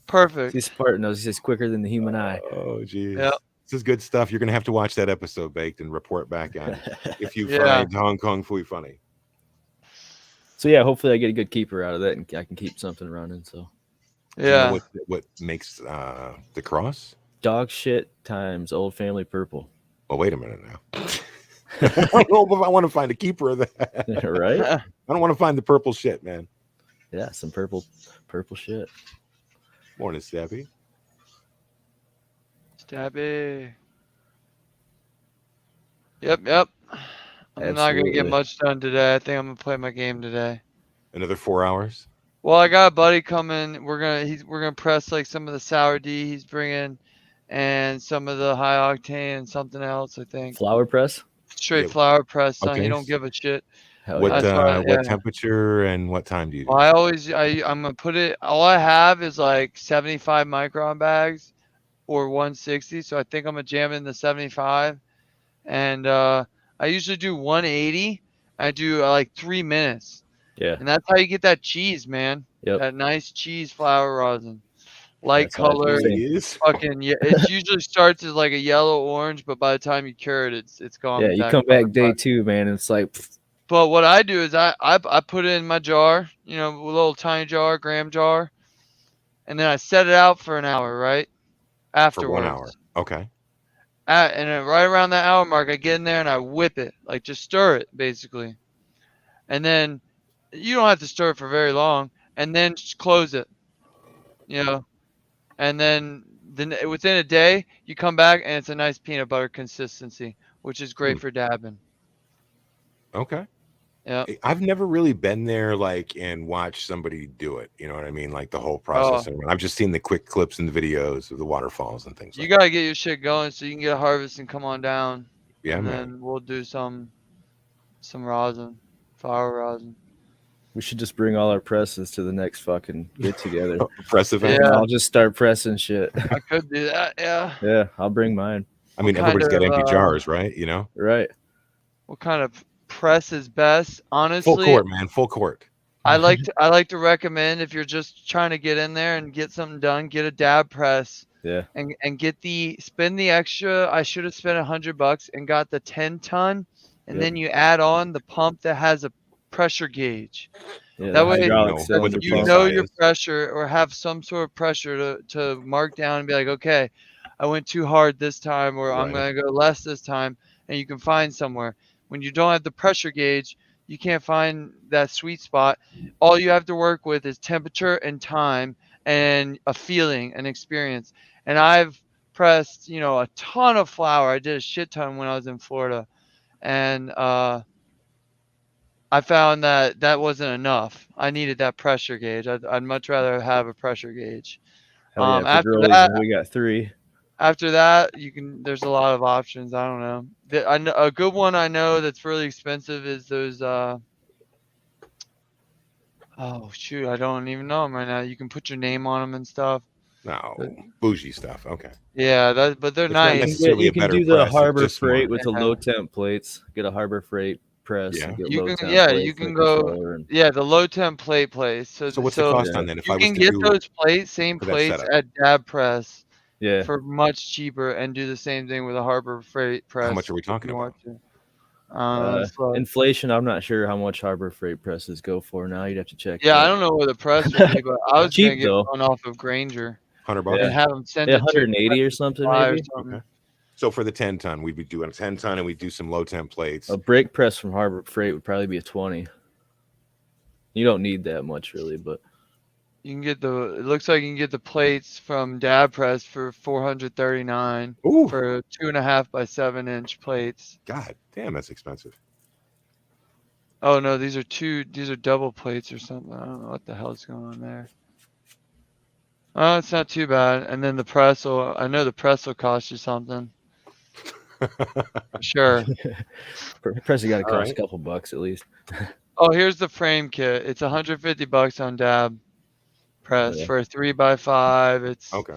perfect. See, Spartan knows he's quicker than the human eye. Oh, geez. Yep. This is good stuff. You're going to have to watch that episode, Baked, and report back on it if you Yeah. find Hong Kong Phooey funny. So yeah, hopefully I get a good keeper out of that, and I can keep something running. So Do you know Yeah. what makes the cross? dog shit times Old Family Purple, Well, wait a minute now. I don't know if I want to find a keeper of that. right? I don't want to find the purple shit, man. Yeah, some purple shit. Morning, Stabby. Stabby. Yep. I'm not gonna get Absolutely. much done today. I think I'm gonna play my game today. Another 4 hours. Well, I got a buddy coming. We're gonna press like some of the sour D he's bringing, and some of the high octane and something else. I think Flower press. straight Yeah. flour press. Son, Okay. he don't give a shit. Hell What yeah. That's right, yeah. what temperature and what time do you do? Well, I'm gonna put it. All I have is like 75 micron bags, or 160. So I think I'm gonna jam in the 75, and I usually do 180. I do like 3 minutes, Yeah. and that's how you get that cheese, man. Yep. That nice cheese flour rosin, light That's how I color. do it. Please. Fucking yeah, it usually starts as like a yellow orange, but by the time you cure it, it's gone. Yeah, with you that come color. back day 2, man, and it's like pff, But what I do is I put it in my jar, a little tiny jar, gram jar, and then I set it out for an hour, right? For Afterwards. 1 hour. Okay. And then right around that hour mark, I get in there and I whip it, like just stir it basically. And then you don't have to stir it for very long, and then just close it, and then within a day you come back and it's a nice peanut butter consistency, which is great for dabbing. Okay. Yeah. I've never really been there and watched somebody do it. You know what I mean? Like the whole process. I've just seen the quick clips and the videos of the waterfalls and things You like gotta get your shit going so you can get a harvest and come on down. that. Yeah, and man. then we'll do some rosin, flower rosin. we should just bring all our presses to the next fucking get together. Press event. Yeah. I'll just start pressing shit. I could do that, yeah. Yeah, I'll bring mine. I mean, What kind everybody's got of, empty jars, right? You know? Right. What kind of press is best? Honestly, Full court, man. Full court. I like to recommend, if you're just trying to get in there and get something done, get a dab press Yeah. and spend the extra. I should have spent $100 and got the 10-ton, and Yep. then you add on the pump that has a pressure gauge. Yeah, That the way, hydraulic what cylinder the you pump. know PSI your is. pressure, or have some sort of pressure to mark down and be like, okay, I went too hard this time, or I'm Right. gonna go less this time, and you can find somewhere. When you don't have the pressure gauge, you can't find that sweet spot. All you have to work with is temperature and time and a feeling, an experience. And I've pressed, you know, a ton of flour. I did a shit ton when I was in Florida, and I found that that wasn't enough. I needed that pressure gauge. I'd much rather have a pressure gauge. Hell yeah, After Pedroli's, that, man, we got 3. after that, you can. There's a lot of options. I don't know. I know a good one I know that's really expensive is those. Oh shoot, I don't even know them right now. You can put your name on them and stuff. No, But bougie stuff. Okay. yeah, but they're It's not You nice. can get necessarily you a can better do the press, it's Harbor just Freight smarter. with the Yeah. low temp plates. Get a Harbor Freight press Yeah. and get You low can, temp yeah, plates you for the can go, controller and yeah, the low temp plate place. So, So what's the so cost yeah. on that if you I was can to get do those plates, same for that plates setup? at Dab Press Yeah. for much cheaper, and do the same thing with a Harbor Freight How press much are we if talking you want about? to. It's like, Inflation, I'm not sure how much Harbor Freight presses go for now. You'd have to check yeah, I that. don't know what the press would be, but I was gonna Cheap get though. one off of Granger $100 Yeah. and have them send Yeah, it to 180 or something Supply or maybe. something. Okay. So for the 10 ton, we'd be doing a 10 ton and we do some low temp plates. A brake press from Harbor Freight would probably be a 20. You don't need that much really, but You can get the. It looks like you can get the plates from Dab Press for $439 Ooh, for 2.5 by 7-inch plates. God damn, that's expensive. Oh no, these are double plates or something. I don't know what the hell's going on there. Oh, it's not too bad. And then the press will. I know the press will cost you something. For sure. press got to All cost right. a couple bucks at least. Oh, here's the frame kit. It's $150 on Dab Press Yeah. for a 3x5. Okay.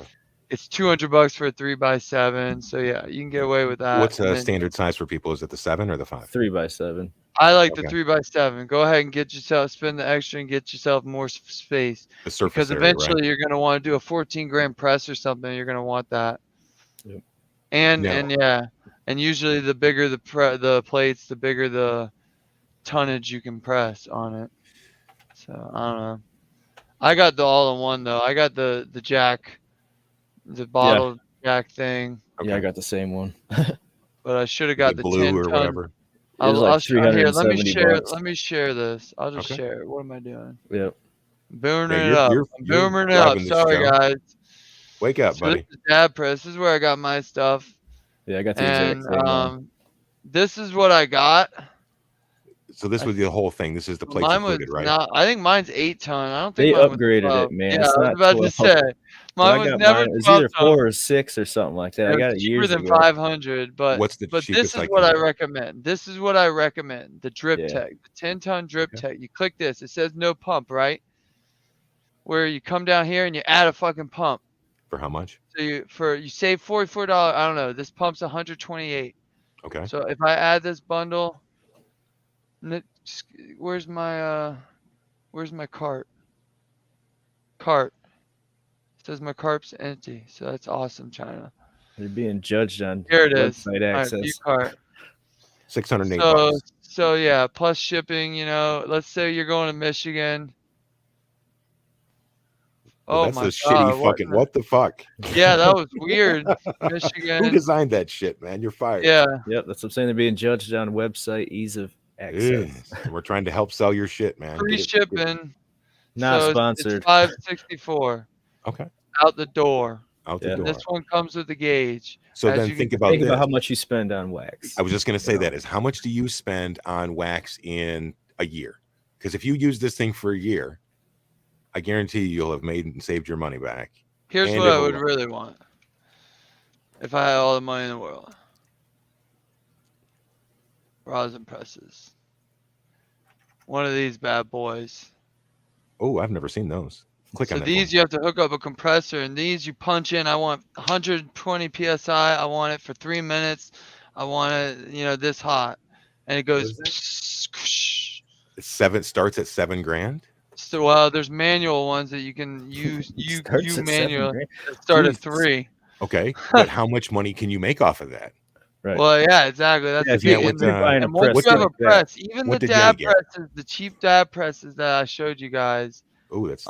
It's $200 for a 3x7. So yeah, you can get away with that. What's And a then standard size for people? Is it the 7 or the 5? 3x7. I like the Okay. 3x7. Go ahead and get yourself, spend the extra and get yourself more space. The surface Because area, eventually right? you're going to want to do a 14 gram press or something. You're going to want that. Yep. And No. yeah, and usually the bigger the plates, the bigger the tonnage you can press on it. So I don't know. I got the all-in-one though. I got the jack, the bottle jack thing, Okay. Yeah, I got the same one. but I should have The got the blue 10 or ton. whatever. It was like Here, let me $370 share. bucks. Let me share this. I'll just Okay. share it. What am I doing? Yep. Booming Yeah, it up. you're I'm booming it up. driving this Sorry, show. guys. Wake up, So this buddy. is Dab Press. This is where I got my stuff. Yeah, I got the And exact same one. this is what I got. So this was the whole thing. This is the plates Mine was included, right? not. I think mine's 8 ton. I don't They think mine was upgraded 12. it, man. Yeah, It's I was not about 12. to say. When Mine I was got never mine, it was 12 either ton. 4 or 6 or something like that. I It got was it cheaper years than ago. 500, but What's the this cheapest is I what can I get? recommend. This is what I recommend. The Drip Yeah. Tech, the 10 ton Drip Okay. Tech. You click this. It says no pump, right? Where you come down here and you add a fucking pump. For how much? So you save $44. I don't know. This pump's 128. Okay. So if I add this bundle, where's my cart? Cart. It says my cart's empty. So that's awesome, China. You're being judged on Here it is. website All right, access. view cart. 608 So bucks. so yeah, plus shipping. You know, let's say you're going to Michigan. Well, Oh that's my a shitty God! fucking. What the fuck? Yeah, that was weird. Who Michigan. designed that shit, man? You're fired. Yeah. Yep, that's what I'm saying. They're being judged on website ease of access. Ugh. We're trying to help sell your shit, man. Free Get it- shipping. Not so sponsored. It's $564 Okay. out the door. Out the Yeah. door. This one comes with a gauge. So as then you think can about Think this. about how much you spend on wax. I was just going to say know. that is how much do you spend on wax in a year? Because if you use this thing for a year, I guarantee you'll have made and saved your money back. Here's And what I it'll would run. really want if I had all the money in the world. Rosin presses. One of these bad boys. Oh, I've never seen those. Click So on that. these you have to hook up a compressor, and these you punch in. I want 120 psi. I want it for 3 minutes. I want it, this hot, and it goes. It starts at $7,000. So well, there's manual ones that you can use. You Starts at manual $7,000. start at Jesus. 3. Okay, but how much money can you make off of that? Right. Well, yeah, exactly. That's Yeah, the if you- thing. what, And, you're buying a and once press you have a like that, press, even what the did Yeti dab get? presses, the cheap dab presses that I showed you guys. Oh, that's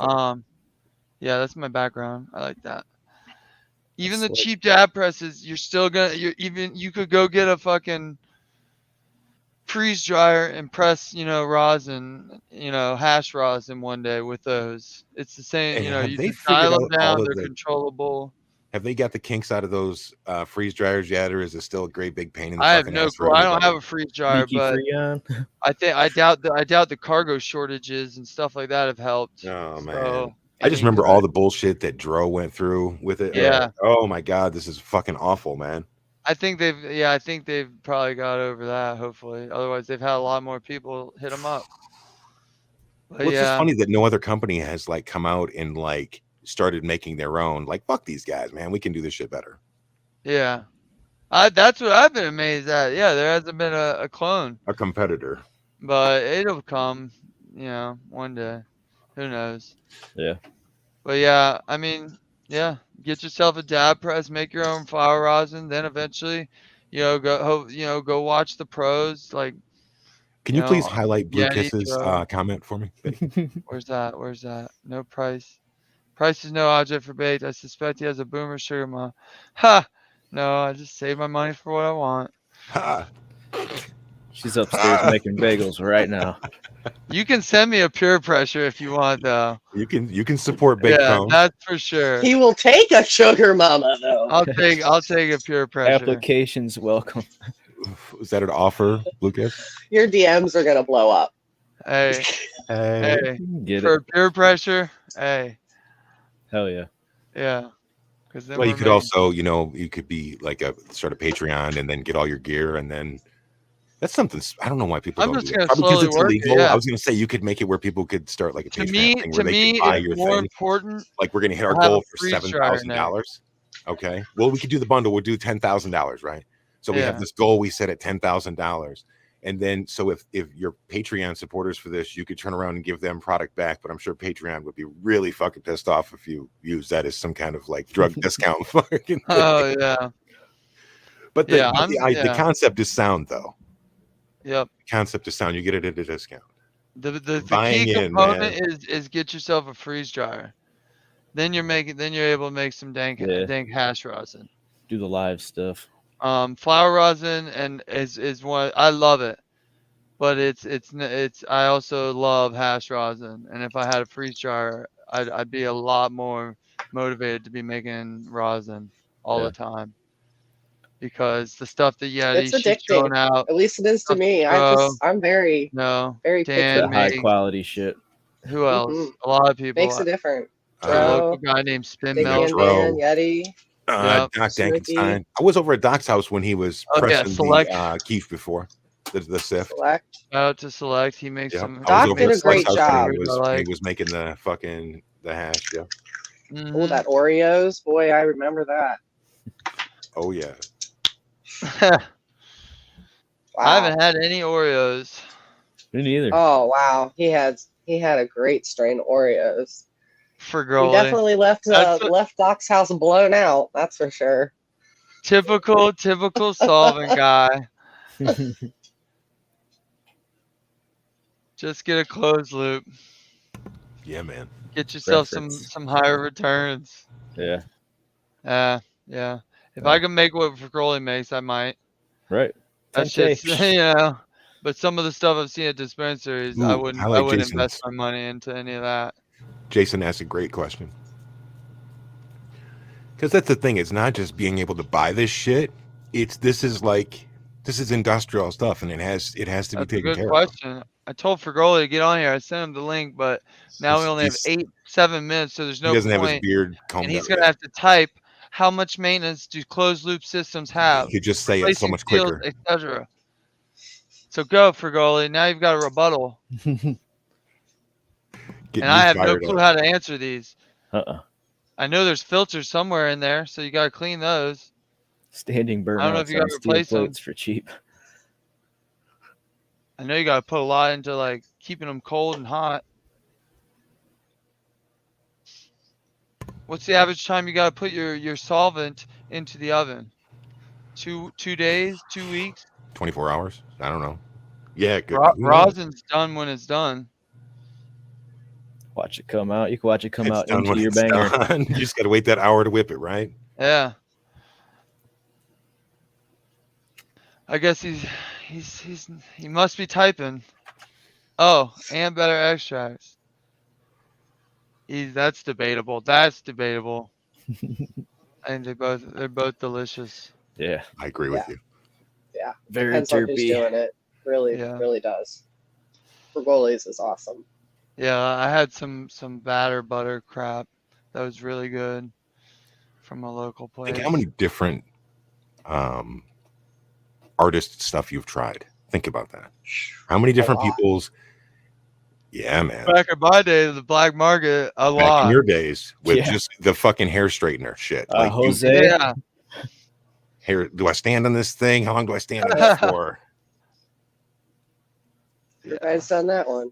Yeah, that's my background. I like that. Even the That's like- cheap dab presses, you could go get a fucking freeze dryer and press, rosin, hash rosin one day with those. It's the same, And have you they can dial figured them out all down, of they're the- controllable. Have they got the kinks out of those freeze dryers yet, or is it still a great big pain in the I have fucking no ass for clue. I don't everybody? have a freeze dryer, Leaky but Freon. I doubt the cargo shortages and stuff like that have helped. Oh man, So, I just any remember good- all the bullshit that Dro went through with it. Yeah. Like, oh my god, this is fucking awful, man. I think they've probably got over that. Hopefully, otherwise they've had a lot more people hit them up. But Well, it's just yeah, funny that no other company has like come out and like started making their own. Like, fuck these guys, man. We can do this shit better. yeah. That's what I've been amazed at. Yeah, there hasn't been a clone, A competitor. but it'll come. One day. Who knows? Yeah. But yeah, I mean, yeah, get yourself a dab press, make your own flower rosin, then eventually, go watch the pros. Like, Can you know, please highlight Blue yeah, Kiss's Dro. comment for me? Where's that? No price. Price is no object for bait. I suspect he has a boomer sugar mom. Ha! No, I just save my money for what I want. Ha! She's upstairs making bagels right now. You can send me a pure pressure if you want, though. You can support Big Yeah, Cone. that's for sure. He will take a sugar mama though. I'll take a pure pressure. Applications welcome. Is that an offer, Blue Kiss? Your DMs are gonna blow up. Hey, hey, Get for it. pure pressure. Hey, Hell yeah. yeah. Because then Well, you we're could also, you could be like start a Patreon and then get all your gear, and then that's something. I don't know why people I'm don't just do that. gonna Probably because slowly it's work it, illegal. yeah. I was gonna say you could make it where people could start like a to Patreon me, thing where they could buy your it's more thing. important. Like we're gonna hit our to have goal a for freeze dryer in there. $7,000. Okay. Well, we could do the bundle. We'll do $10,000, right? So we have Yeah. this goal we set at $10,000. And then, so if you're Patreon supporters for this, you could turn around and give them product back. But I'm sure Patreon would be really fucking pissed off if you use that as some kind of like drug discount. Fucking thing. Oh yeah. But Yeah, the concept is sound, though. Yep. The concept is sound. You get it at a discount. The Buying key in, component is get yourself a freeze dryer. Then you're able to make some dank hash rosin. Do the live stuff. Flower rosin and is one I love it, but it's I also love hash rosin, and if I had a freeze dryer, I'd be a lot more motivated to be making rosin all Yeah. the time, because the stuff that It's she's addicting. throwing out, At least it is to me. I'm very no, very Dan, The picky. high me, quality shit. who else? Mhm. A lot of people. Makes a difference. A Dro, local guy named Spin Big Milk. Man Milk. Dro. Man, Yeti. Yep. Doc Snooki. Dankenstein. I was over at Doc's house when he was Oh, yeah, pressing Select. the Keef before the Sift. Select. Shout out to Select. He makes Yeah, some. I was Doc over did at a great Select's house job. when he was, I like. he was making the hash. Yeah. Oh, Mhm. that Oreos. Boy, I remember that. Oh yeah. Wow. I haven't had any Oreos. Me neither. Oh wow. He had a great strain of Oreos. For He Growly. definitely left That's what- left Doc's house blown out. That's for sure. Typical solvent guy. Just get a closed loop. Yeah, man. Get yourself Reference. some higher returns. Yeah. Yeah. If I can make what Growly makes, I might. Right. That's 10K. just But some of the stuff I've seen at dispensaries, I Ooh, wouldn't I like invest Jason's. my money into any of that. Jason asked a great question. Because that's the thing. It's not just being able to buy this shit. This is industrial stuff, and it has to be That's a taken good care of. question. I told Fragoli to get on here. I sent him the link, but now we It's- only have it's- 7 minutes, so there's no He doesn't have his point. beard combed And he's out gonna yet. have to type how much maintenance do closed loop systems have, He could just say it so replacing much seals, quicker. etc. So go, Fragoli. Now you've got a rebuttal, Get and I me have no fired clue up. how to answer these. Uh-uh. I know there's filters somewhere in there, so you gotta clean those. Standing I don't know if burnouts you on gotta steel replace them. plates for cheap. I know you gotta put a lot into like keeping them cold and hot. What's the average time you gotta put your solvent into the oven? 2 days, 2 weeks. 24 hours. I don't know. Yeah, good. Rosin's done when it's done. Watch it come out. You can watch it come It's out done into when your it's banger. done. You just got to wait that hour to whip it, right? Yeah. I guess he must be typing. Oh, and better extracts. That's debatable. That's debatable. And they're both delicious. Yeah, I agree with you. very Depends on who's terpy. doing it. Really, Yeah. really does. Frigoli's is awesome. Yeah, I had some batter butter crap that was really good from a local place. Think how many different artist stuff you've tried. Think about that. How many different lot. people's? Yeah, man. Back in my day, the black market, a Back lot. in your days with Yeah. just the fucking hair straightener shit. Like, Jose. Yeah, hair. Do I stand on this thing? How long do I stand on it for? You guys done that one?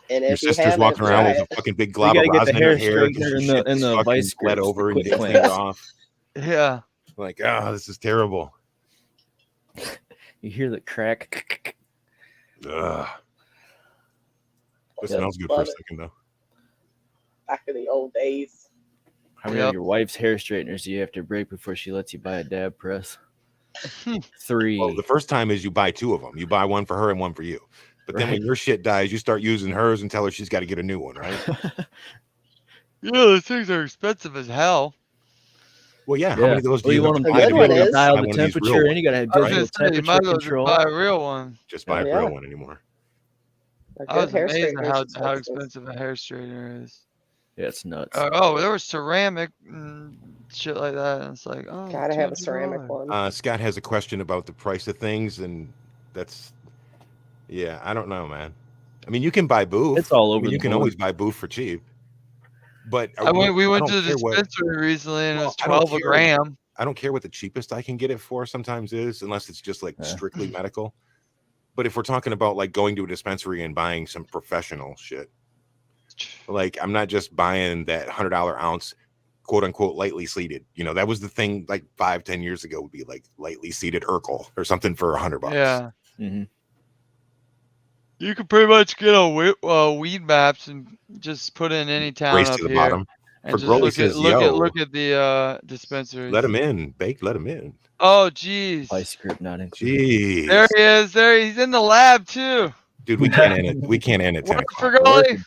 And Your if you sister's haven't, walking around try with it. a fucking big You glob gotta of get the rosin in her hair hair. 'cause straightener your in shit the just fucking vice bled grips, over the and you quick get cleaned cleanse. off. yeah. Like, oh, this is terrible. You hear the crack. Ugh. It Yeah, smells good for a love it. second though. Back in the old days. How many Yep. of your wife's hair straighteners do you have to break before she lets you buy a dab press? 3. Well, the first time is you buy 2 of them. You buy one for her and one for you. But then when Right. your shit dies, you start using hers and tell her she's got to get a new one, right? Yeah, those things are expensive as hell. Well, yeah. How Yeah. many of those do Well, you you have want to them The buy good to be one able to is- buy dial one the of these real temperature, and ones? you gotta have I was digital gonna say, you might temperature as well just control. buy a real one. Just buy a Yeah. real one anymore. A I was good hair amazed at straightener how is expensive. expensive a hair straightener is. Yeah, it's nuts. There was ceramic and shit like that. And it's like, oh, Gotta have a ceramic $200. one. Scott has a question about the price of things, and that's, yeah, I don't know, man. I mean, you can buy booth. It's all I over mean, the you can board. always buy booth for cheap. But We went don't to the care what- dispensary recently and it Well, was I don't 12 a care. gram. I don't care what the cheapest I can get it for sometimes is, unless it's just like Yeah. strictly medical. But if we're talking about like going to a dispensary and buying some professional shit, like I'm not just buying that $100 ounce, quote unquote, lightly seeded. You know, that was the thing like 5-10 years ago would be like lightly seeded Urkel or something for $100. Yeah. Mhm. You could pretty much get a weed maps and just put in any town Race up to the here bottom. and For just Growly look at says, yo, look at the dispensaries. let him in, Bake, let him in. Oh jeez. Vice grip not included. Jeez. There he is. He's in the lab too. Dude, we can't end it. We can't end at 10 What o'clock. for Gully?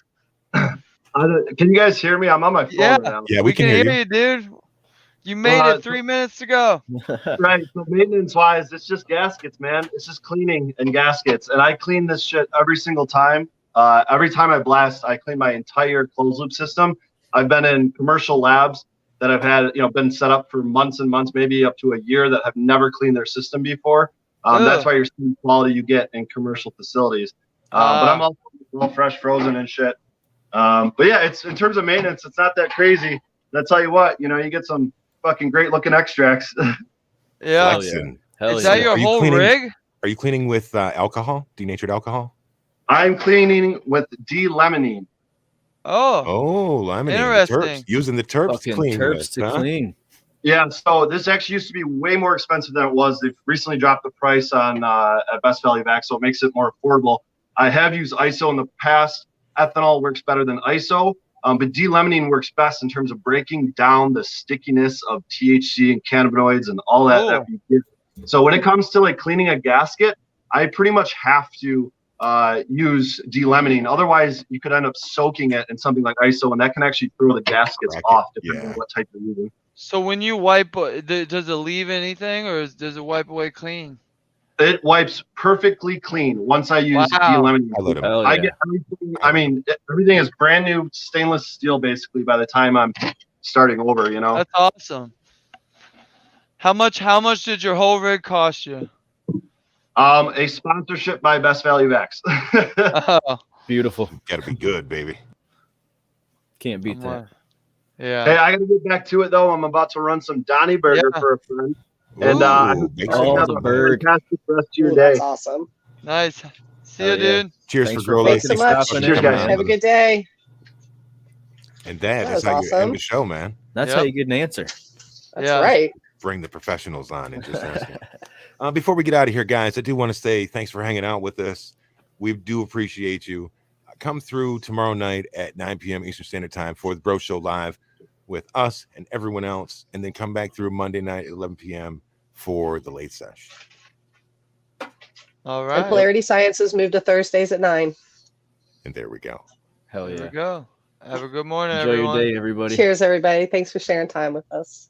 Can you guys hear me? I'm on my phone Yeah. right now. Yeah, we can hear you. dude. You made it 3 minutes to go. Right. So maintenance wise, it's just gaskets, man. It's just cleaning and gaskets. And I clean this shit every single time. Every time I blast, I clean my entire closed loop system. I've been in commercial labs that have had, been set up for months and months, maybe up to a year, that have never cleaned their system before. That's Ugh. why you're seeing the quality you get in commercial facilities. But I'm also all fresh, frozen and shit. But yeah, it's in terms of maintenance, it's not that crazy. And I tell you what, you get some fucking great looking extracts. Yeah. Hell Flexing. Hell Is yeah. that your Are you whole cleaning- rig? Are you cleaning with alcohol, denatured alcohol? I'm cleaning with D-lemonine. Oh. Oh, laminating. Interesting. The terps. Using the terps Fucking to clean terps with, to huh? clean. Yeah, so this actually used to be way more expensive than it was. They've recently dropped the price on at Best Value Vac, so it makes it more affordable. I have used ISO in the past. Ethanol works better than ISO, but D-lemonine works best in terms of breaking down the stickiness of THC and cannabinoids and all that. Cool. You get. So when it comes to like cleaning a gasket, I pretty much have to use D-lemonine. Otherwise, you could end up soaking it in something like ISO, and that can actually throw the gaskets Crack it, off depending yeah. on what type you're using. So when you wipe, does it leave anything, or does it wipe away clean? It wipes perfectly clean once I use Wow. D-lemonine. I let him. Hell I yeah. get everything. I mean, everything is brand new stainless steel basically by the time I'm starting over. That's awesome. How much did your whole rig cost you? A sponsorship by Best Value Vax. Oh, Beautiful. Got to be good, baby. Can't beat I'm that. like- yeah. Hey, I gotta get back to it though. I'm about to run some Donnie Burger Yeah. for a friend. And I Ooh, hope bake you some. Oh, have the a bird. fantastic rest of your Ooh, day. that's awesome. Nice. See Hell you, yeah. dude. Cheers Thanks for for Growly. Thanks so much. Cheers, guys. Have a good day. And that That is was how you awesome. end the show, man. That's Yep. how you get an answer. That's Yeah. right. Bring the professionals on and just ask them. Before we get out of here, guys, I do want to say thanks for hanging out with us. We do appreciate you. Come through tomorrow night at 9 p.m. Eastern Standard Time for the Bro Show Live with us and everyone else, and then come back through Monday night at 11 p.m. for the late sesh. All And right. Polarity Sciences moved to Thursdays at 9. And there we go. Hell There yeah. we go. Have a good morning, Enjoy everyone. your day, everybody. Cheers, everybody. Thanks for sharing time with us.